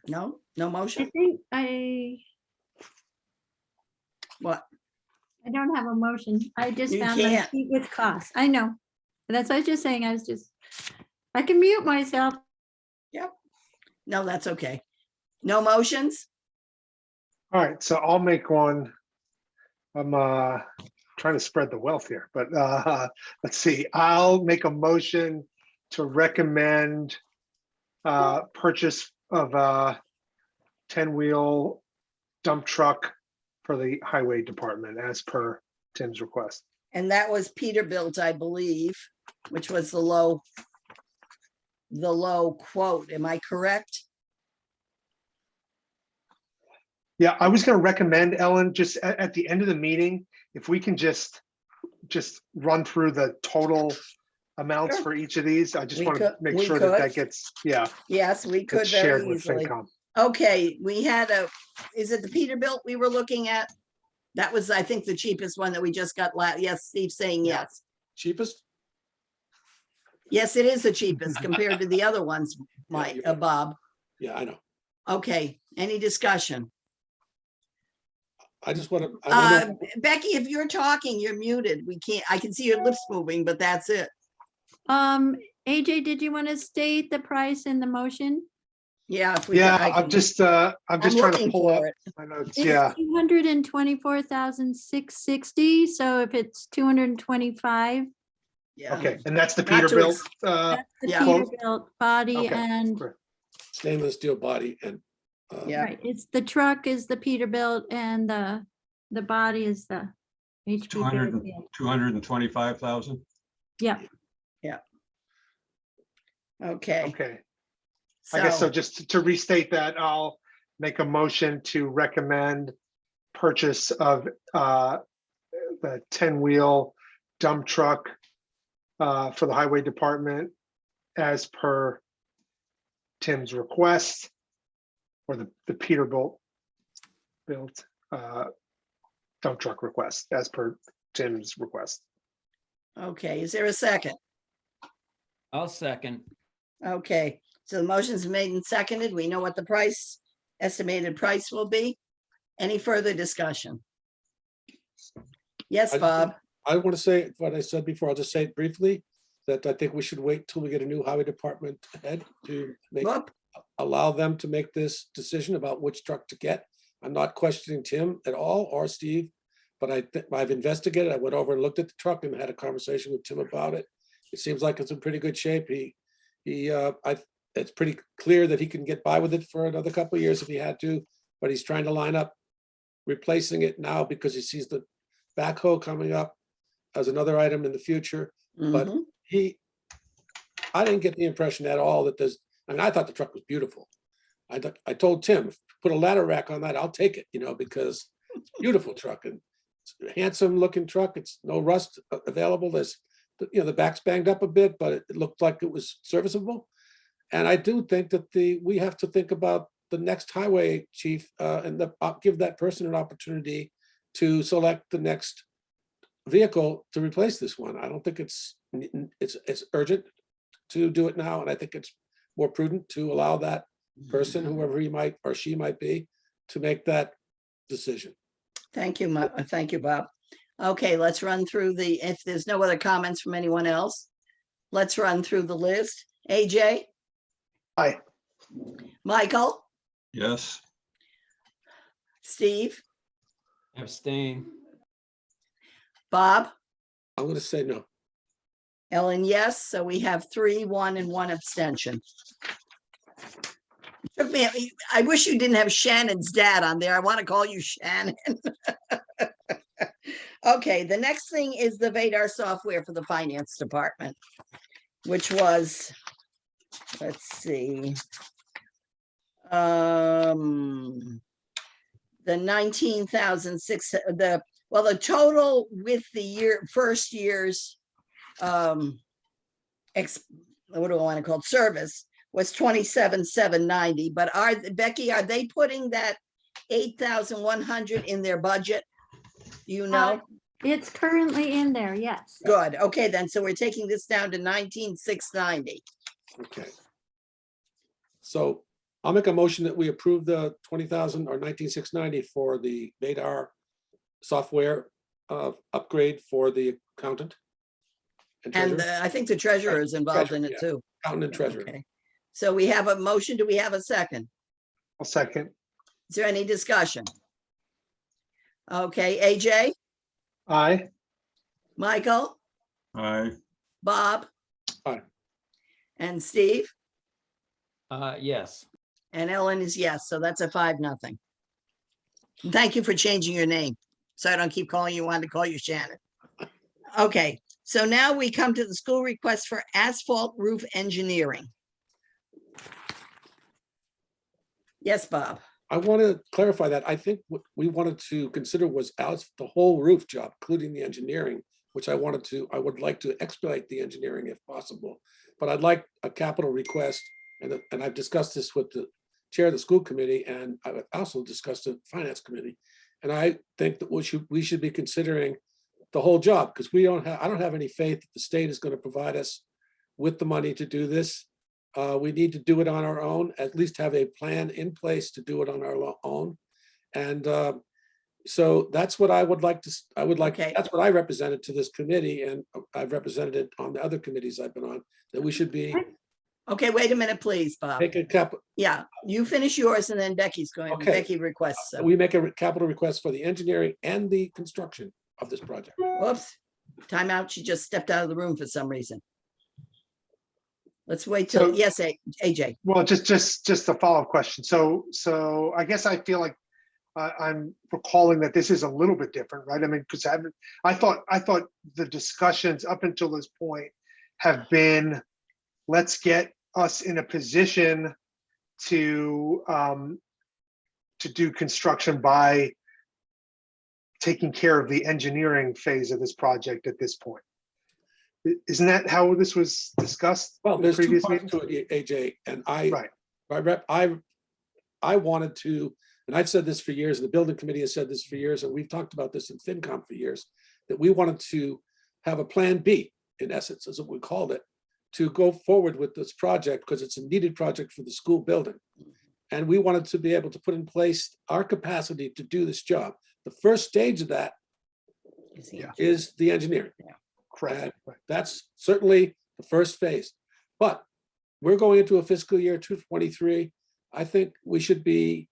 No, no I motion? think What? I don't have a motion. I just You found my can't. sheet with costs. I know. That's what I was just saying. I can mute myself. No, that's okay. No motions? All right, so I'll make one. I'm trying to spread the wealth here, but let's see. I'll make a motion to recommend purchase of a 10-wheel dump truck for the highway department as per Tim's request. And that was Peterbilt, I believe, which was the low quote. Am I correct? Yeah, I was going to recommend, Ellen, just at the end of the meeting, if we can just run through the total amounts Sure. for each of these. I just We want to could- make we sure that could. that gets, yeah, Yes, we could gets shared very with easily. FinCom. Okay, we had is it the Peterbilt we were looking at? That was, I think, the cheapest one that we just got yes, Steve's saying Yeah. yes. Cheapest? Yes, it is the cheapest compared to the other ones, Mike, you're right. Bob. Yeah, I know. Okay, any discussion? I just want to, Becky, if you're talking, you're muted. We can't, I can see your lips moving, but that's it. AJ, did you want to state the price in the motion? Yeah. If we Yeah, I I'm can- just trying to looking pull up for it. my notes. It's Yeah, 224,660. So if it's 225, Yeah. okay, and that's the Not to Peterbilt. that's the Yeah. Peterbilt body Okay, and great. stainless steel body and. Yeah. right, it's the truck is the Peterbilt and the body is the HP 200 Fairfield. 225,000. Yeah, Okay. Okay, I guess so. Just to restate that, I'll make a motion to recommend purchase of the 10-wheel dump truck for the highway department as per Tim's request, or the Peterbilt built dump truck request as per Tim's request. Okay, is there a second? I'll second. Okay, so the motion's made and seconded. We know what the estimated price will be. Any further discussion? Yes, I- Bob? I want to say what I said before. I'll just say it briefly, that I think we should wait till we get a new highway department head to Whoop. allow them to make this decision about which truck to get. I'm not questioning Tim at all or Steve, but I've investigated. I went over and looked at the truck and had a conversation with Tim about it. It seems like it's in pretty good shape. It's pretty clear that he can get by with it for another couple of years if he had to, but he's trying to line up replacing it now because he sees the backhoe coming up as another item in the future. But Mhm. I didn't get the impression at all that I thought the truck was beautiful. I told Tim, put a ladder rack on that, I'll take it, because it's a beautiful truck and it's a handsome looking truck. It's no rust available. There's, the back's banged up a bit, but it looked like it was serviceable. And I do think that we have to think about the next highway chief, and give that person an opportunity to select the next vehicle to replace this one. I don't think it's urgent to do it now, and I think it's more prudent to allow that person, whoever he might or she might be, to make that decision. Thank you, thank you, Bob. Okay, let's run through if there's no other comments from anyone else, let's run through the list. AJ, Aye. Michael, Yes, Steve, Abstain. Bob, I'm going to say no. Ellen, yes. So we have 3, 1, and 1 abstention. Took me- I wish you didn't have Shannon's dad on there. I want to call you Shannon. Okay, the next thing is the Vadar software for the finance department, which was, let's see. The 19,006, the total with the first year's what do I want to call it, service was 27,790. But Becky, are they putting that 8,100 in their budget? You know? It's currently in there, yes. Good. Okay, then. So we're taking this down to 19,690. Okay. So I'll make a motion that we approve the 20,000 or 19,690 for the Vadar software upgrade for the accountant. And And treasurer. I think the treasurer is involved in it Treasurer, too. Accountant and treasurer. Okay. So we have a motion. Do we have a second? I'll second. Is there any discussion? Okay, AJ, Aye. Michael, aye, Bob. Aye. And Steve, Yes. and Ellen is yes. So that's a 5-0. Thank you for changing your name. So I don't keep calling you, wanted to call you Shannon. Okay, so now we come to the school request for asphalt roof engineering. Yes, Bob. I want to clarify that. I think what we wanted to consider was the whole roof job, including the engineering, which I would like to expedite the engineering if possible. But I'd like a capital request, and I've discussed this with the chair of the school committee, and I've also discussed it with the finance committee. And I think that we should be considering the whole job, because I don't have any faith that the state is going to provide us with the money to do this. We need to do it on our own, at least have a plan in place to do it on our own. And so that's what I would like to, Okay. that's what I represented to this committee, and I've represented it on the other committees I've been on, that we should be Okay, wait a minute, please, Bob. make a cap, Yeah, you finish yours and then Becky's going, Okay. Becky requests. So. we make a capital request for the engineering and the construction of this project. Whoops, time out. She just stepped out of the room for some reason. Let's wait till, So- yes, AJ. Well, just a follow-up question. So I guess I feel like I'm recalling that this is a little bit different, right? I mean, because I thought the discussions up until this point have been, let's get us in a position to do construction by taking care of the engineering phase of this project at this point. Isn't that how this was discussed? Well, in there's two previous parts meetings? to it, AJ, and Right. I wanted to, and I've said this for years, and the building committee has said this for years, and we've talked about this in FinCom for years, that we wanted to have a plan B, in essence, is what we called it, to go forward with this project, because it's a needed project for the school building. And we wanted to be able to put in place our capacity to do this job. The first stage of that is the engineering. Correct. That's certainly the first phase. But we're going into a fiscal year 2023. I think we should be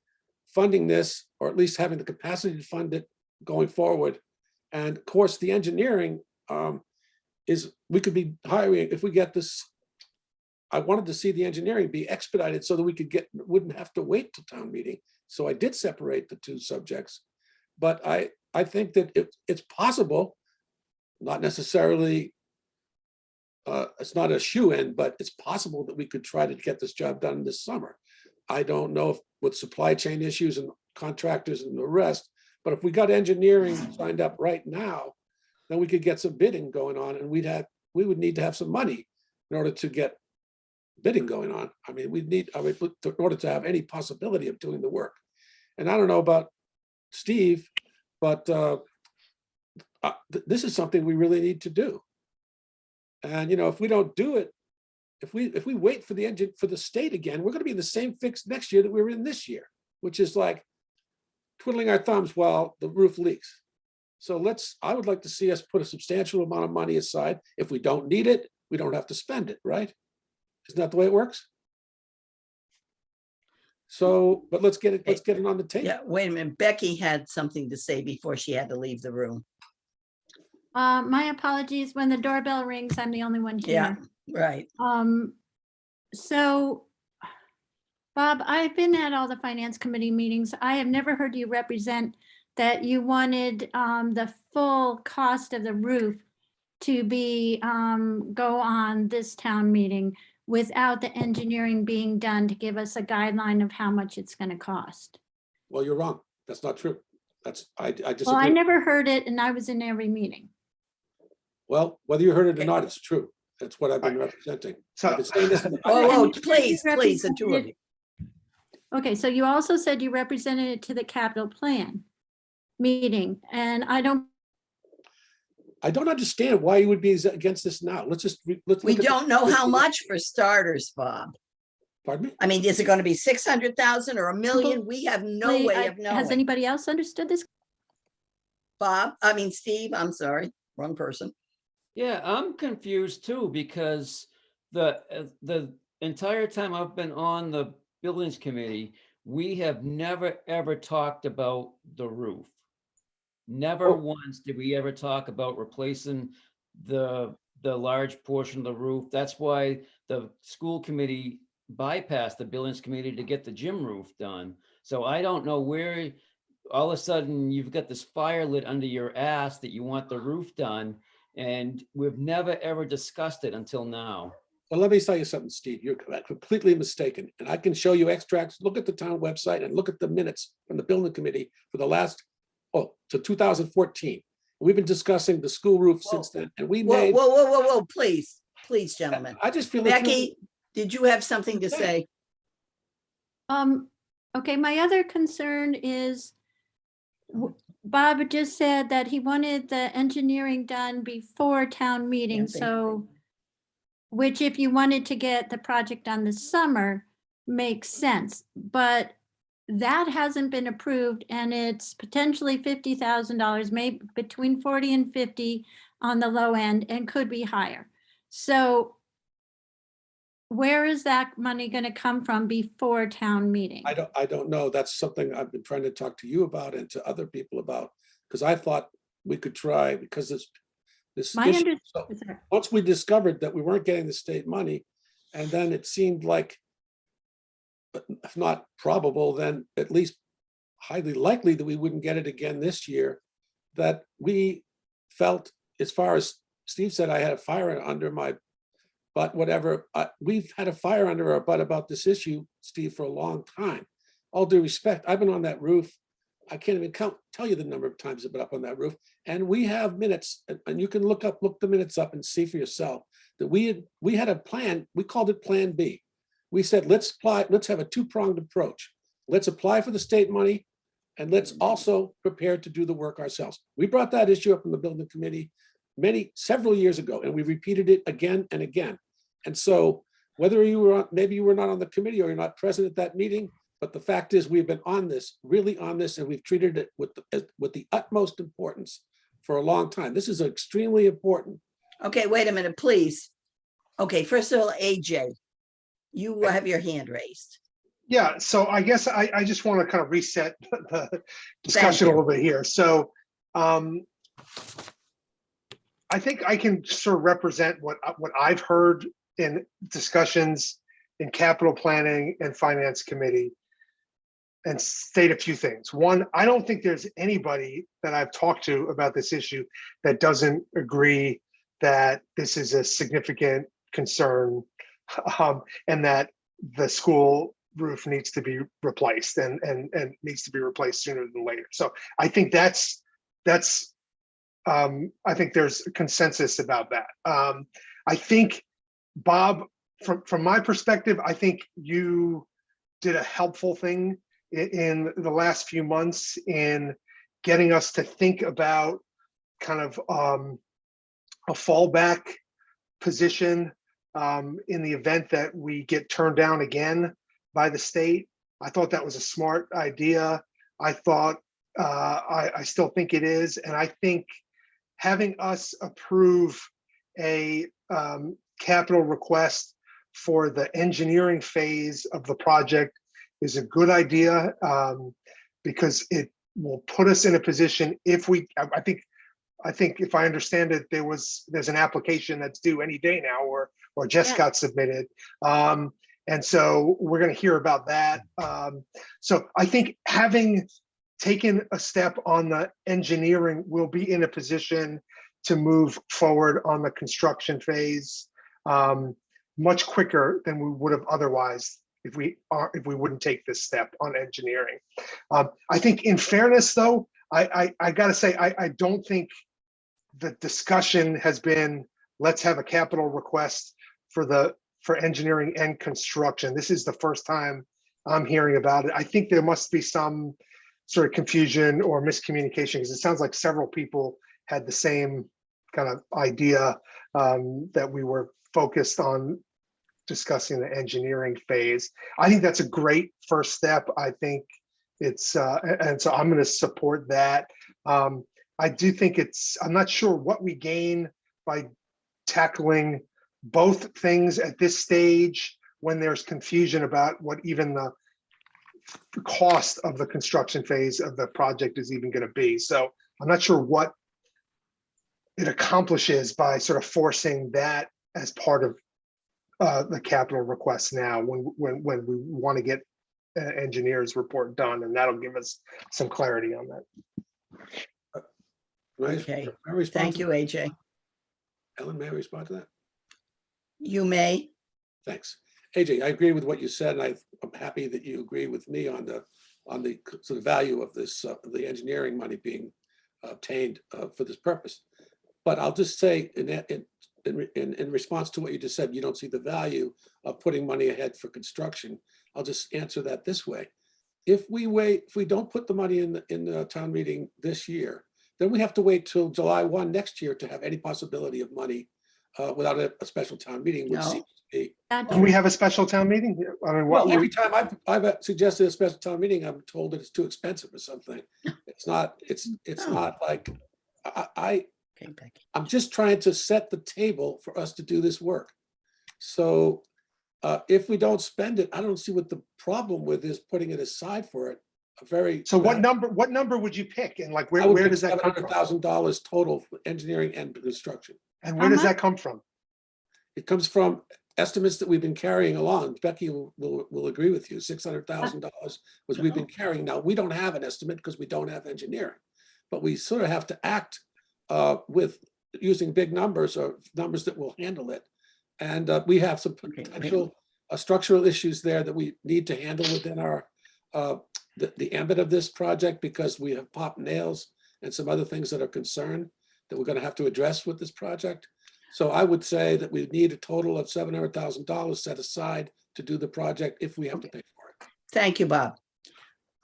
funding this, or at least having the capacity to fund it going forward. And of course, the engineering we could be hiring, if we get this, I wanted to see the engineering be expedited so that we wouldn't have to wait to town meeting. So I did separate the two subjects. But I think that it's possible, not necessarily, it's not a shoe-in, but it's possible that we could try to get this job done this summer. I don't know if with supply chain issues and contractors and the rest, but if we got engineering signed up right now, then we could get some bidding going on, and we would need to have some money in order to get bidding going on. I mean, we need, I mean, in order to have any possibility of doing the work. And I don't know about Steve, but this is something we really need to do. And, you know, if we don't do it, if we wait for the engine, for the state again, we're going to be in the same fix next year that we were in this year, which is like twiddling our thumbs while the roof leaks. So I would like to see us put a substantial amount of money aside. If we don't need it, we don't have to spend it, right? Isn't that the way it works? So, but let's get it on the table. Yeah, wait a minute. Becky had something to say before she had to leave the room. My apologies. When the doorbell rings, I'm the only one Yeah, here. right. So, Bob, I've been at all the finance committee meetings. I have never heard you represent that you wanted the full cost of the roof to be go on this town meeting without the engineering being done to give us a guideline of how much it's going to cost. Well, you're wrong. That's not true. I disagree. Well, I never heard it, and I was in every meeting. Well, whether you heard it or not, it's true. That's what I've been representing. So- I've been saying this in the- Oh, And you please, please, the represented two of you. Okay, so you also said you represented it to the capital plan meeting, and I don't understand why you would be against this now. Let's We look at don't know how much for starters, Bob. Pardon me? I mean, is it going to be 600,000 or 1,000,000? We have no way of Has knowing. anybody else understood this? Steve, I'm sorry, wrong person. Yeah, I'm confused too, because the entire time I've been on the buildings committee, we have never, ever talked about the roof. Never Oh. once did we ever talk about replacing the large portion of the roof. That's why the school committee bypassed the buildings committee to get the gym roof done. So I don't know where all of a sudden you've got this fire lit under your ass that you want the roof done. And we've never, ever discussed it until now. Well, let me tell you something, Steve. You're completely mistaken. And I can show you extracts. Look at the town website and look at the minutes from the building committee for the last, to 2014. We've been discussing the school roof since then. And we Whoa, made, whoa, please, gentlemen. I just feel. it's really- Becky, did you have something to say? Okay, my other concern is Bob just said that he wanted the engineering done before town meeting, Can't think. so which if you wanted to get the project done this summer, makes sense, but that hasn't been approved and it's potentially $50,000, maybe between 40 and 50 on the low end and could be higher. So where is that money going to come from before town meeting? I don't know. That's something I've been trying to talk to you about and to other people about, because I thought we could try, because this My issue. So understanding. once we discovered that we weren't getting the state money, and then it seemed like, if not probable, then at least highly likely that we wouldn't get it again this year, that we felt, as far as Steve said, I had a fire under my butt, whatever. We've had a fire under our butt about this issue, Steve, for a long time. All due respect, I've been on that roof. I can't even tell you the number of times I've been up on that roof. And we have minutes, and you can look the minutes up and see for yourself that we had a plan. We called it Plan B. We said, let's have a two-pronged approach. Let's apply for the state money, and let's also prepare to do the work ourselves. We brought that issue up in the building committee several years ago, and we repeated it again and again. And so whether maybe you were not on the committee or you're not present at that meeting, but the fact is we've been really on this, and we've treated it with the utmost importance for a long time. This is extremely important. Okay, wait a minute, please. Okay, first of all, AJ, you have your hand raised. Yeah, so I guess I just want to kind of reset the discussion a you. little bit here. So I think I can sort of represent what I've heard in discussions in capital planning and finance committee and state a few things. One, I don't think there's anybody that I've talked to about this issue that doesn't agree that this is a significant concern and that the school roof needs to be replaced and needs to be replaced sooner than later. So I think I think there's a consensus about that. I think Bob from my perspective, I think you did a helpful thing in the last few months in getting us to think about kind of a fallback position in the event that we get turned down again by the state. I thought that was a smart idea. I thought, I still think it is. And I think having us approve a capital request for the engineering phase of the project is a good idea, because it will put us in a position if we, I think if I understand it, there's an application that's due any day now, or just Yeah. got submitted. And so we're going to hear about that. So I think having taken a step on the engineering, we'll be in a position to move forward on the construction phase much quicker than we would have otherwise if we wouldn't take this step on engineering. I think in fairness, though, I got to say, I don't think the discussion has been, let's have a capital request for engineering and construction. This is the first time I'm hearing about it. I think there must be some sort of confusion or miscommunication, because it sounds like several people had the same kind of idea, that we were focused on discussing the engineering phase. I think that's a great first step. I think it's, and so I'm going to support that. I do think I'm not sure what we gain by tackling both things at this stage when there's confusion about what even the cost of the construction phase of the project is even going to be. So I'm not sure what it accomplishes by sort of forcing that as part of the capital request now, when we want to get an engineer's report done, and that'll give us some clarity on that. Okay. Thank you, AJ. Ellen, may I respond to that? You may. Thanks. AJ, I agree with what you said, and I'm happy that you agree with me on the sort of value of this, the engineering money being obtained for this purpose. But I'll just say, in response to what you just said, you don't see the value of putting money ahead for construction. I'll just answer that this way. If we don't put the money in the town meeting this year, then we have to wait till July 1 next year to have any possibility of money without a special town meeting, which No. seems to be. Can we have a special town meeting? I mean, Well, every time I've suggested a special town meeting, I'm told that it's too expensive or something. It's not like, Okay, Becky. I'm just trying to set the table for us to do this work. So if we don't spend it, I don't see what the problem with is putting it aside for it. So what number would you pick? And like, where does that come from? $700,000 total for engineering and construction. And where does that come from? It comes from estimates that we've been carrying along. Becky will agree with you. $600,000 was we've been carrying. Now, we don't have an estimate because we don't have engineering, but we sort of have to act with using big numbers or numbers that will handle it. And we have some potential structural issues there that we need to handle within our the ambit of this project, because we have popped nails and some other things that are concerned that we're going to have to address with this project. So I would say that we need a total of $700,000 set aside to do the project if we have to pay for it. Thank you, Bob.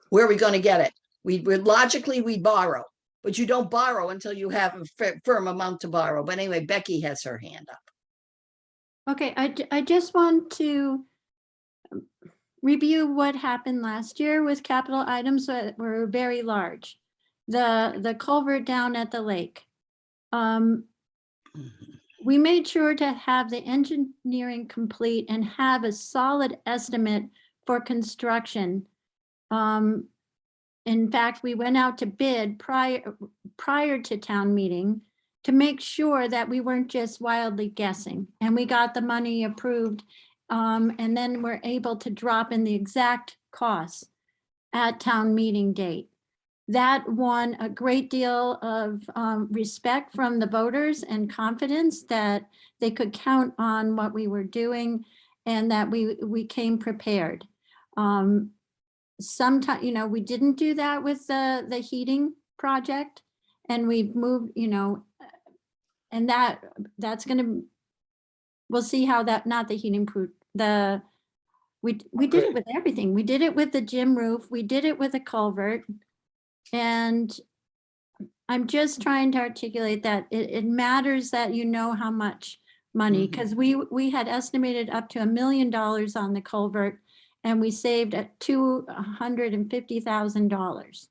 Where are we going to get it? We logically we borrow, but you don't borrow until you have a firm amount to borrow. But anyway, Becky has her hand up. Okay, I just want to review what happened last year with capital items that were very large. The culvert down at the lake. We made sure to have the engineering complete and have a solid estimate for construction. In fact, we went out to bid prior to town meeting to make sure that we weren't just wildly guessing, and we got the money approved. And then we're able to drop in the exact costs at town meeting date. That won a great deal of respect from the voters and confidence that they could count on what we were doing and that we came prepared. Sometimes, we didn't do that with the heating project, and we've moved, and that's going to we'll see how that, not the heating proof, we did Okay. it with everything. We did it with the gym roof. We did it with a culvert. And I'm just trying to articulate that it matters that you know how much money, because we had estimated up to $1 million on the culvert and we saved at $250,000.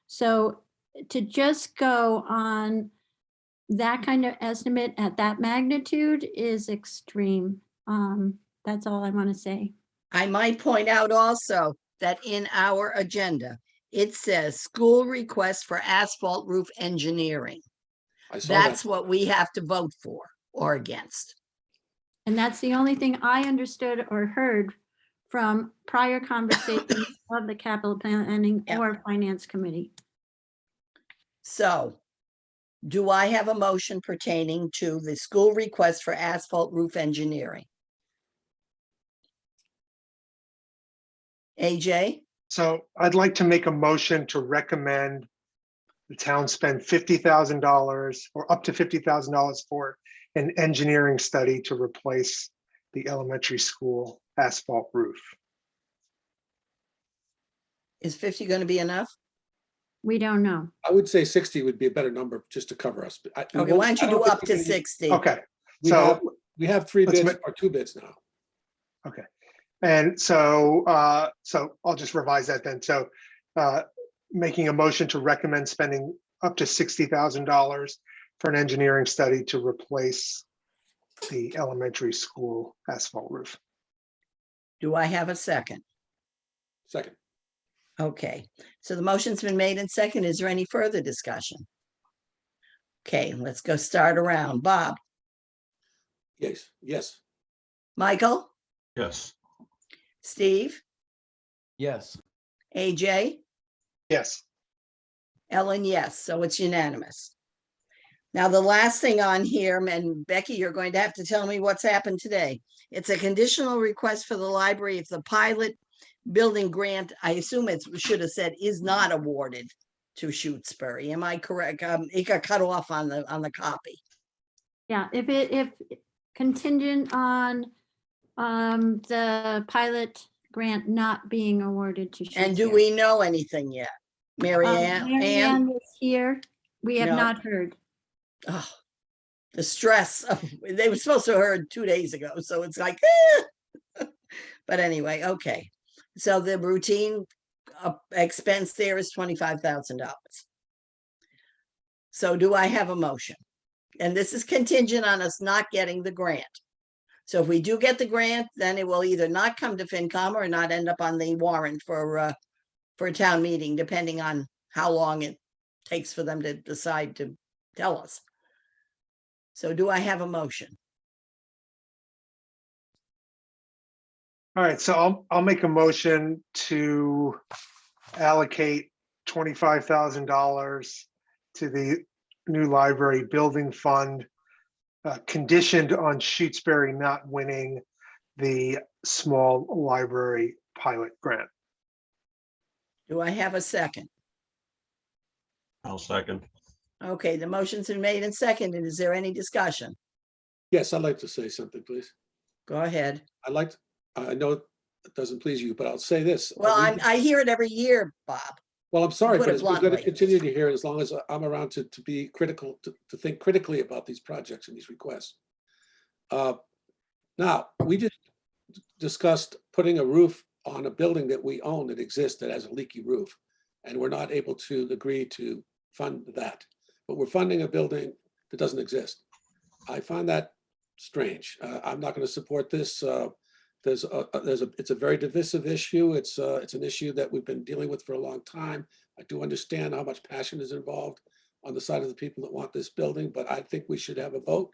So to just go on that kind of estimate at that magnitude is extreme. That's all I want to say. I might point out also that in our agenda, it says school request for asphalt roof engineering. I saw that. That's what we have to vote for or against. And that's the only thing I understood or heard from prior conversations of the capital planning Yeah. or finance committee. So do I have a motion pertaining to the school request for asphalt roof engineering? AJ, So I'd like to make a motion to recommend the town spend $50,000 or up to $50,000 for an engineering study to replace the elementary school asphalt roof. is 50 going to be enough? We don't know. I would say 60 would be a better number just to cover us. Okay, why don't you do up to 60? Okay, So so, we have 3 let's bids or 2 bids now. and so, so I'll just revise that then. So making a motion to recommend spending up to $60,000 for an engineering study to replace the elementary school asphalt roof. Do I have a second? Second, Okay, so the motion's been made and second. Is there any further discussion? Okay, let's go start around. Bob, yes. Michael, Yes. Steve, Yes. AJ, Yes, Ellen, yes, so it's unanimous. Now, the last thing on here, and Becky, you're going to have to tell me what's happened today. It's a conditional request for the library if the pilot building grant, I assume it should have said is not awarded to Shutesbury. Am I correct? It got cut off on the copy. Yeah, if contingent on the pilot grant not being awarded to And do Shutesbury. we know anything yet? Mary Ann? Mary Ann? Ann is here. We have No. not heard. Oh, the stress of, they were supposed to have heard 2 days ago, so it's like, but anyway, okay. So the routine expense there is $25,000. So do I have a motion? And this is contingent on us not getting the grant. So if we do get the grant, then it will either not come to FinCom or not end up on the warrant for a town meeting, depending on how long it takes for them to decide to tell us. So do I have a motion? all right, so I'll make a motion to allocate $25,000 to the new library building fund, conditioned on Shutesbury not winning the small library pilot grant. Do I have a second? I'll second. Okay, the motion's been made and seconded. Is there any discussion? Yes, I'd like to say something, please. Go ahead. I know it doesn't please you, but I'll say this. Well, I hear it every year, Bob. Well, I'm sorry, put but it it's going to bluntly. continue to hear it as long as I'm around to be critical, to think critically about these projects and these requests. Now, we just discussed putting a roof on a building that we own that exists that has a leaky roof, and we're not able to agree to fund that. But we're funding a building that doesn't exist. I find that strange. I'm not going to support this. It's a very divisive issue. It's an issue that we've been dealing with for a long time. I do understand how much passion is involved on the side of the people that want this building, but I think we should have a vote,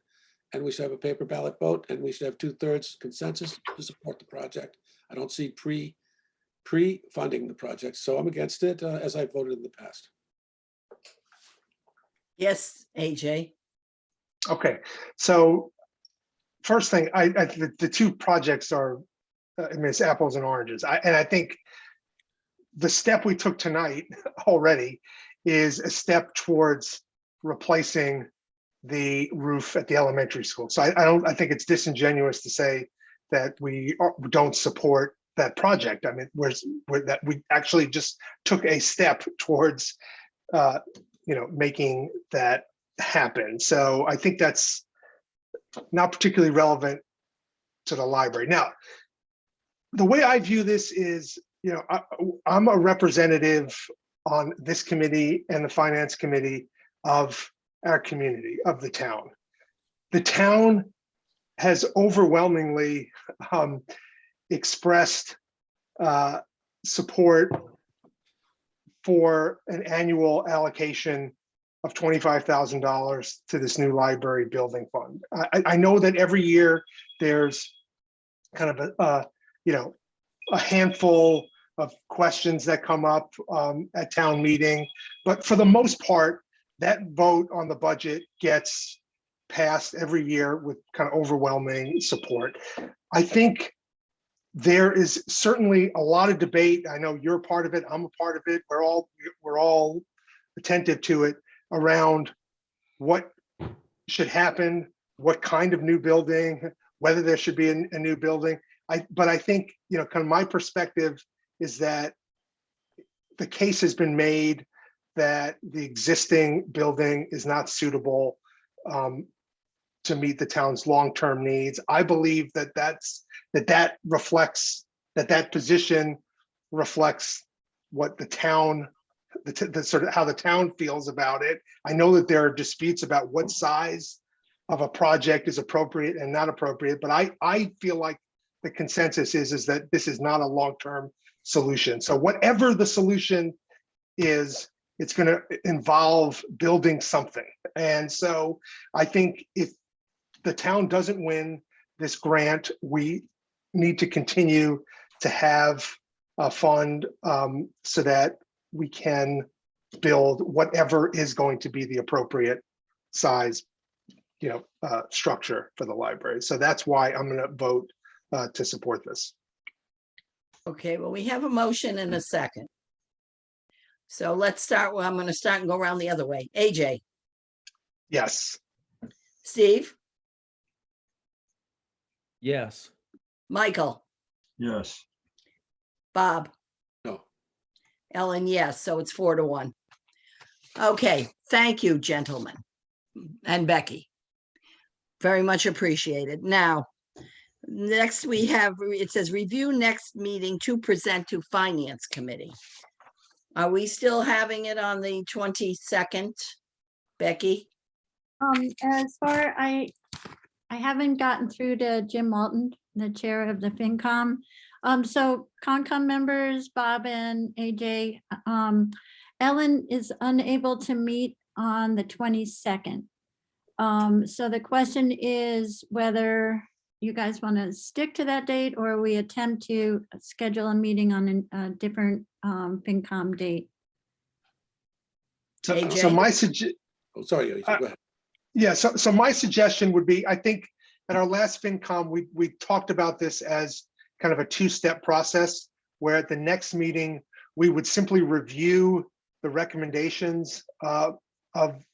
and we should have a paper ballot vote, and we should have 2/3 consensus to support the project. I don't see pre-funding the project, so I'm against it, as I voted in the past. Yes, AJ. Okay, so first thing, the two projects are, I mean, it's apples and oranges. And I think the step we took tonight already is a step towards replacing the roof at the elementary school. So I think it's disingenuous to say that we don't support that project. I mean, that we actually just took a step towards, making that happen. So I think that's not particularly relevant to the library. Now, the way I view this is, I'm a representative on this committee and the finance committee of our community, of the town. The town has overwhelmingly expressed support for an annual allocation of $25,000 to this new library building fund. I know that every year there's kind of a handful of questions that come up at town meeting, but for the most part, that vote on the budget gets passed every year with kind of overwhelming support. I think there is certainly a lot of debate. I know you're a part of it. I'm a part of it. We're all attentive to it around what should happen, what kind of new building, whether there should be a new building. But I think, kind of my perspective is that the case has been made that the existing building is not suitable to meet the town's long-term needs. I believe that reflects, that position reflects what the town, the sort of how the town feels about it. I know that there are disputes about what size of a project is appropriate and not appropriate, but I feel like the consensus is that this is not a long-term solution. So whatever the solution is, it's going to involve building something. And so I think if the town doesn't win this grant, we need to continue to have a fund so that we can build whatever is going to be the appropriate size, structure for the library. So that's why I'm going to vote to support this. Okay, well, we have a motion and a second. So let's start. Well, I'm going to start and go around the other way. AJ, Yes. Steve, Yes. Michael, Yes. Bob, No. Ellen, yes. So it's 4-1. Okay, thank you, gentlemen, and Becky. Very much appreciated. Now, next we have, it says review next meeting to present to Finance Committee. Are we still having it on the 22nd, Becky? As far, I haven't gotten through to Jim Walton, the chair of the FinCom. So Concom members, Bob and AJ, Ellen is unable to meet on the 22nd. So the question is whether you guys want to stick to that date or we attempt to schedule a meeting on a different FinCom date. So AJ? my suggestion. Oh, sorry. Go ahead. Yeah, so my suggestion would be, I think at our last FinCom, we talked about this as kind of a two-step process, where at the next meeting, we would simply review the recommendations of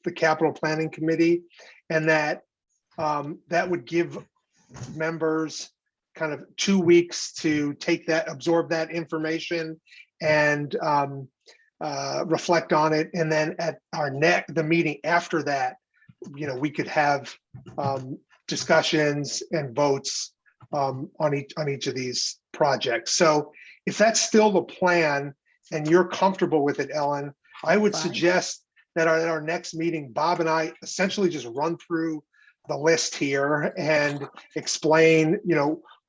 the Capital Planning Committee, and that would give members kind of 2 weeks to absorb that information and reflect on it. And then at the meeting after that, we could have discussions and votes on each of these projects. So if that's still the plan and you're comfortable with it, Ellen, I would Fine. suggest that at our next meeting, Bob and I essentially just run through the list here and explain,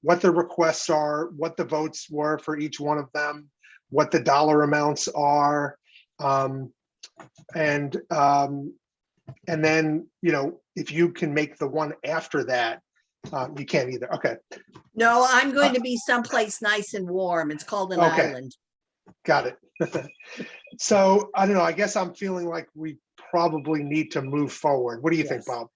what the requests are, what the votes were for each one of them, what the dollar amounts are, and then, if you can make the one after that, you can't either. Okay, No, I'm going to be someplace nice and warm. It's called an Okay. island. got it. So I don't know, I guess I'm feeling like we probably need to move forward. What do you think, Yes. Bob?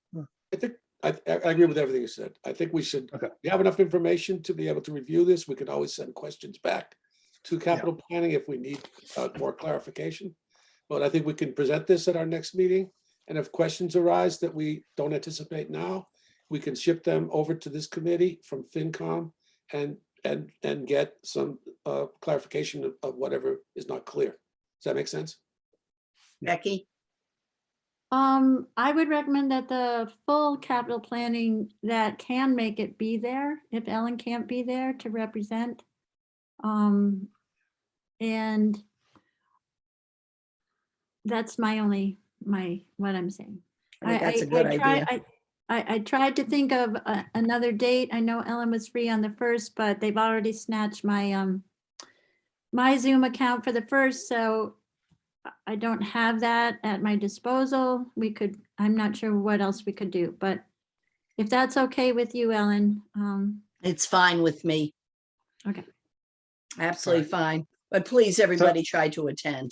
I think I agree with everything you said. I think we should, Okay. we have enough information to be able to review this. We can always send questions back to capital planning if we need more clarification. But I think we can present this at our next meeting And if questions arise that we don't anticipate now, we can ship them over to this committee from FinCom and get some clarification of whatever is not clear. Does that make sense? Becky? I would recommend that the full capital planning that can make it be there, if Ellen can't be there to represent. And that's what I'm saying. I think that's a good idea. I tried to think of another date. I know Ellen was free on the 1st, but they've already snatched my my Zoom account for the 1st, so I don't have that at my disposal. I'm not sure what else we could do, but if that's okay with you, Ellen. It's fine with me. Okay. Absolutely fine. But please, everybody try to attend.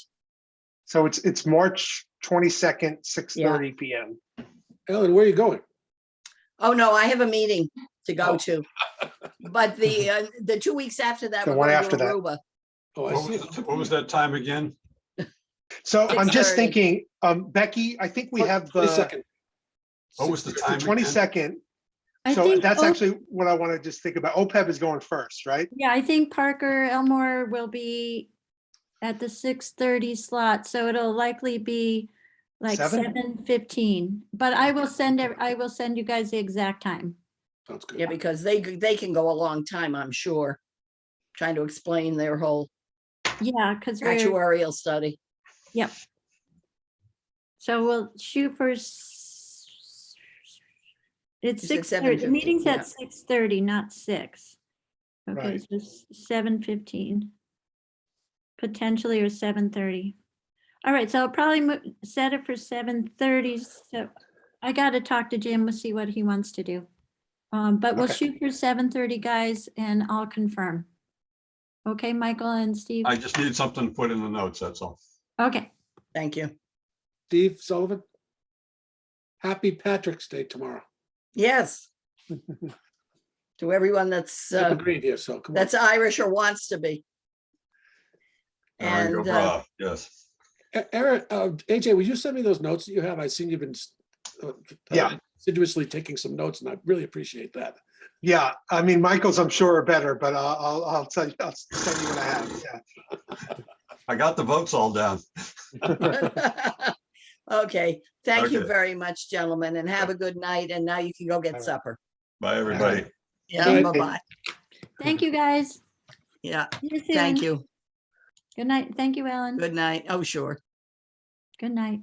So it's March 22nd, 6:30 PM. Ellen, where are you going? Oh, no, I have a meeting to go Oh. to. But the 2 weeks after that, The we're one going after to that. Aruba. Oh, I see. What was that time again? So I'm just 6:30. thinking, Becky, I think we have the 22nd. What was the time? again? 22nd. I So think, that's actually what I want to just think about. OPEB is going first, right? yeah, I think Parker Elmore will be at the 6:30 slot, so it'll likely be like 7:15. But I will send you guys the exact time. Sounds good. Yeah, because they can go a long time, I'm sure, trying to explain their whole Yeah, because we're, actuarial study. yep. So we'll shoot for it's You said 6:30, the 7:15, meeting's yeah. at 6:30, not 6. Okay, Right. so it's 7:15. Potentially or 7:30. All right, so I'll probably set it for 7:30. So I got to talk to Jim. We'll see what he wants to do. But we'll Okay. shoot for 7:30, guys, and I'll confirm. Okay, Michael and Steve? I just need something to put in the notes, that's all. Okay, Thank you. Steve Sullivan. Happy Patrick's Day tomorrow. Yes. To everyone that's I'm agreed here, so come on. that's Irish or wants to be. There you go, And brah. Yes. Eric, AJ, will you send me those notes that you have? I've seen you've been Yeah. assiduously taking some notes, and I really appreciate that. Yeah, I mean, Michael's, I'm sure are better, but I'll tell you, I'll send you what I have. Yeah. I got the votes all down. okay, thank you Okay. very much, gentlemen, and have a good night. And now you can go All get right. supper. Bye, everybody. Yeah, Good night. bye-bye. thank you, guys. Yeah, See you soon. thank you. Good night. Thank you, Ellen. Good night. Oh, sure. Good night.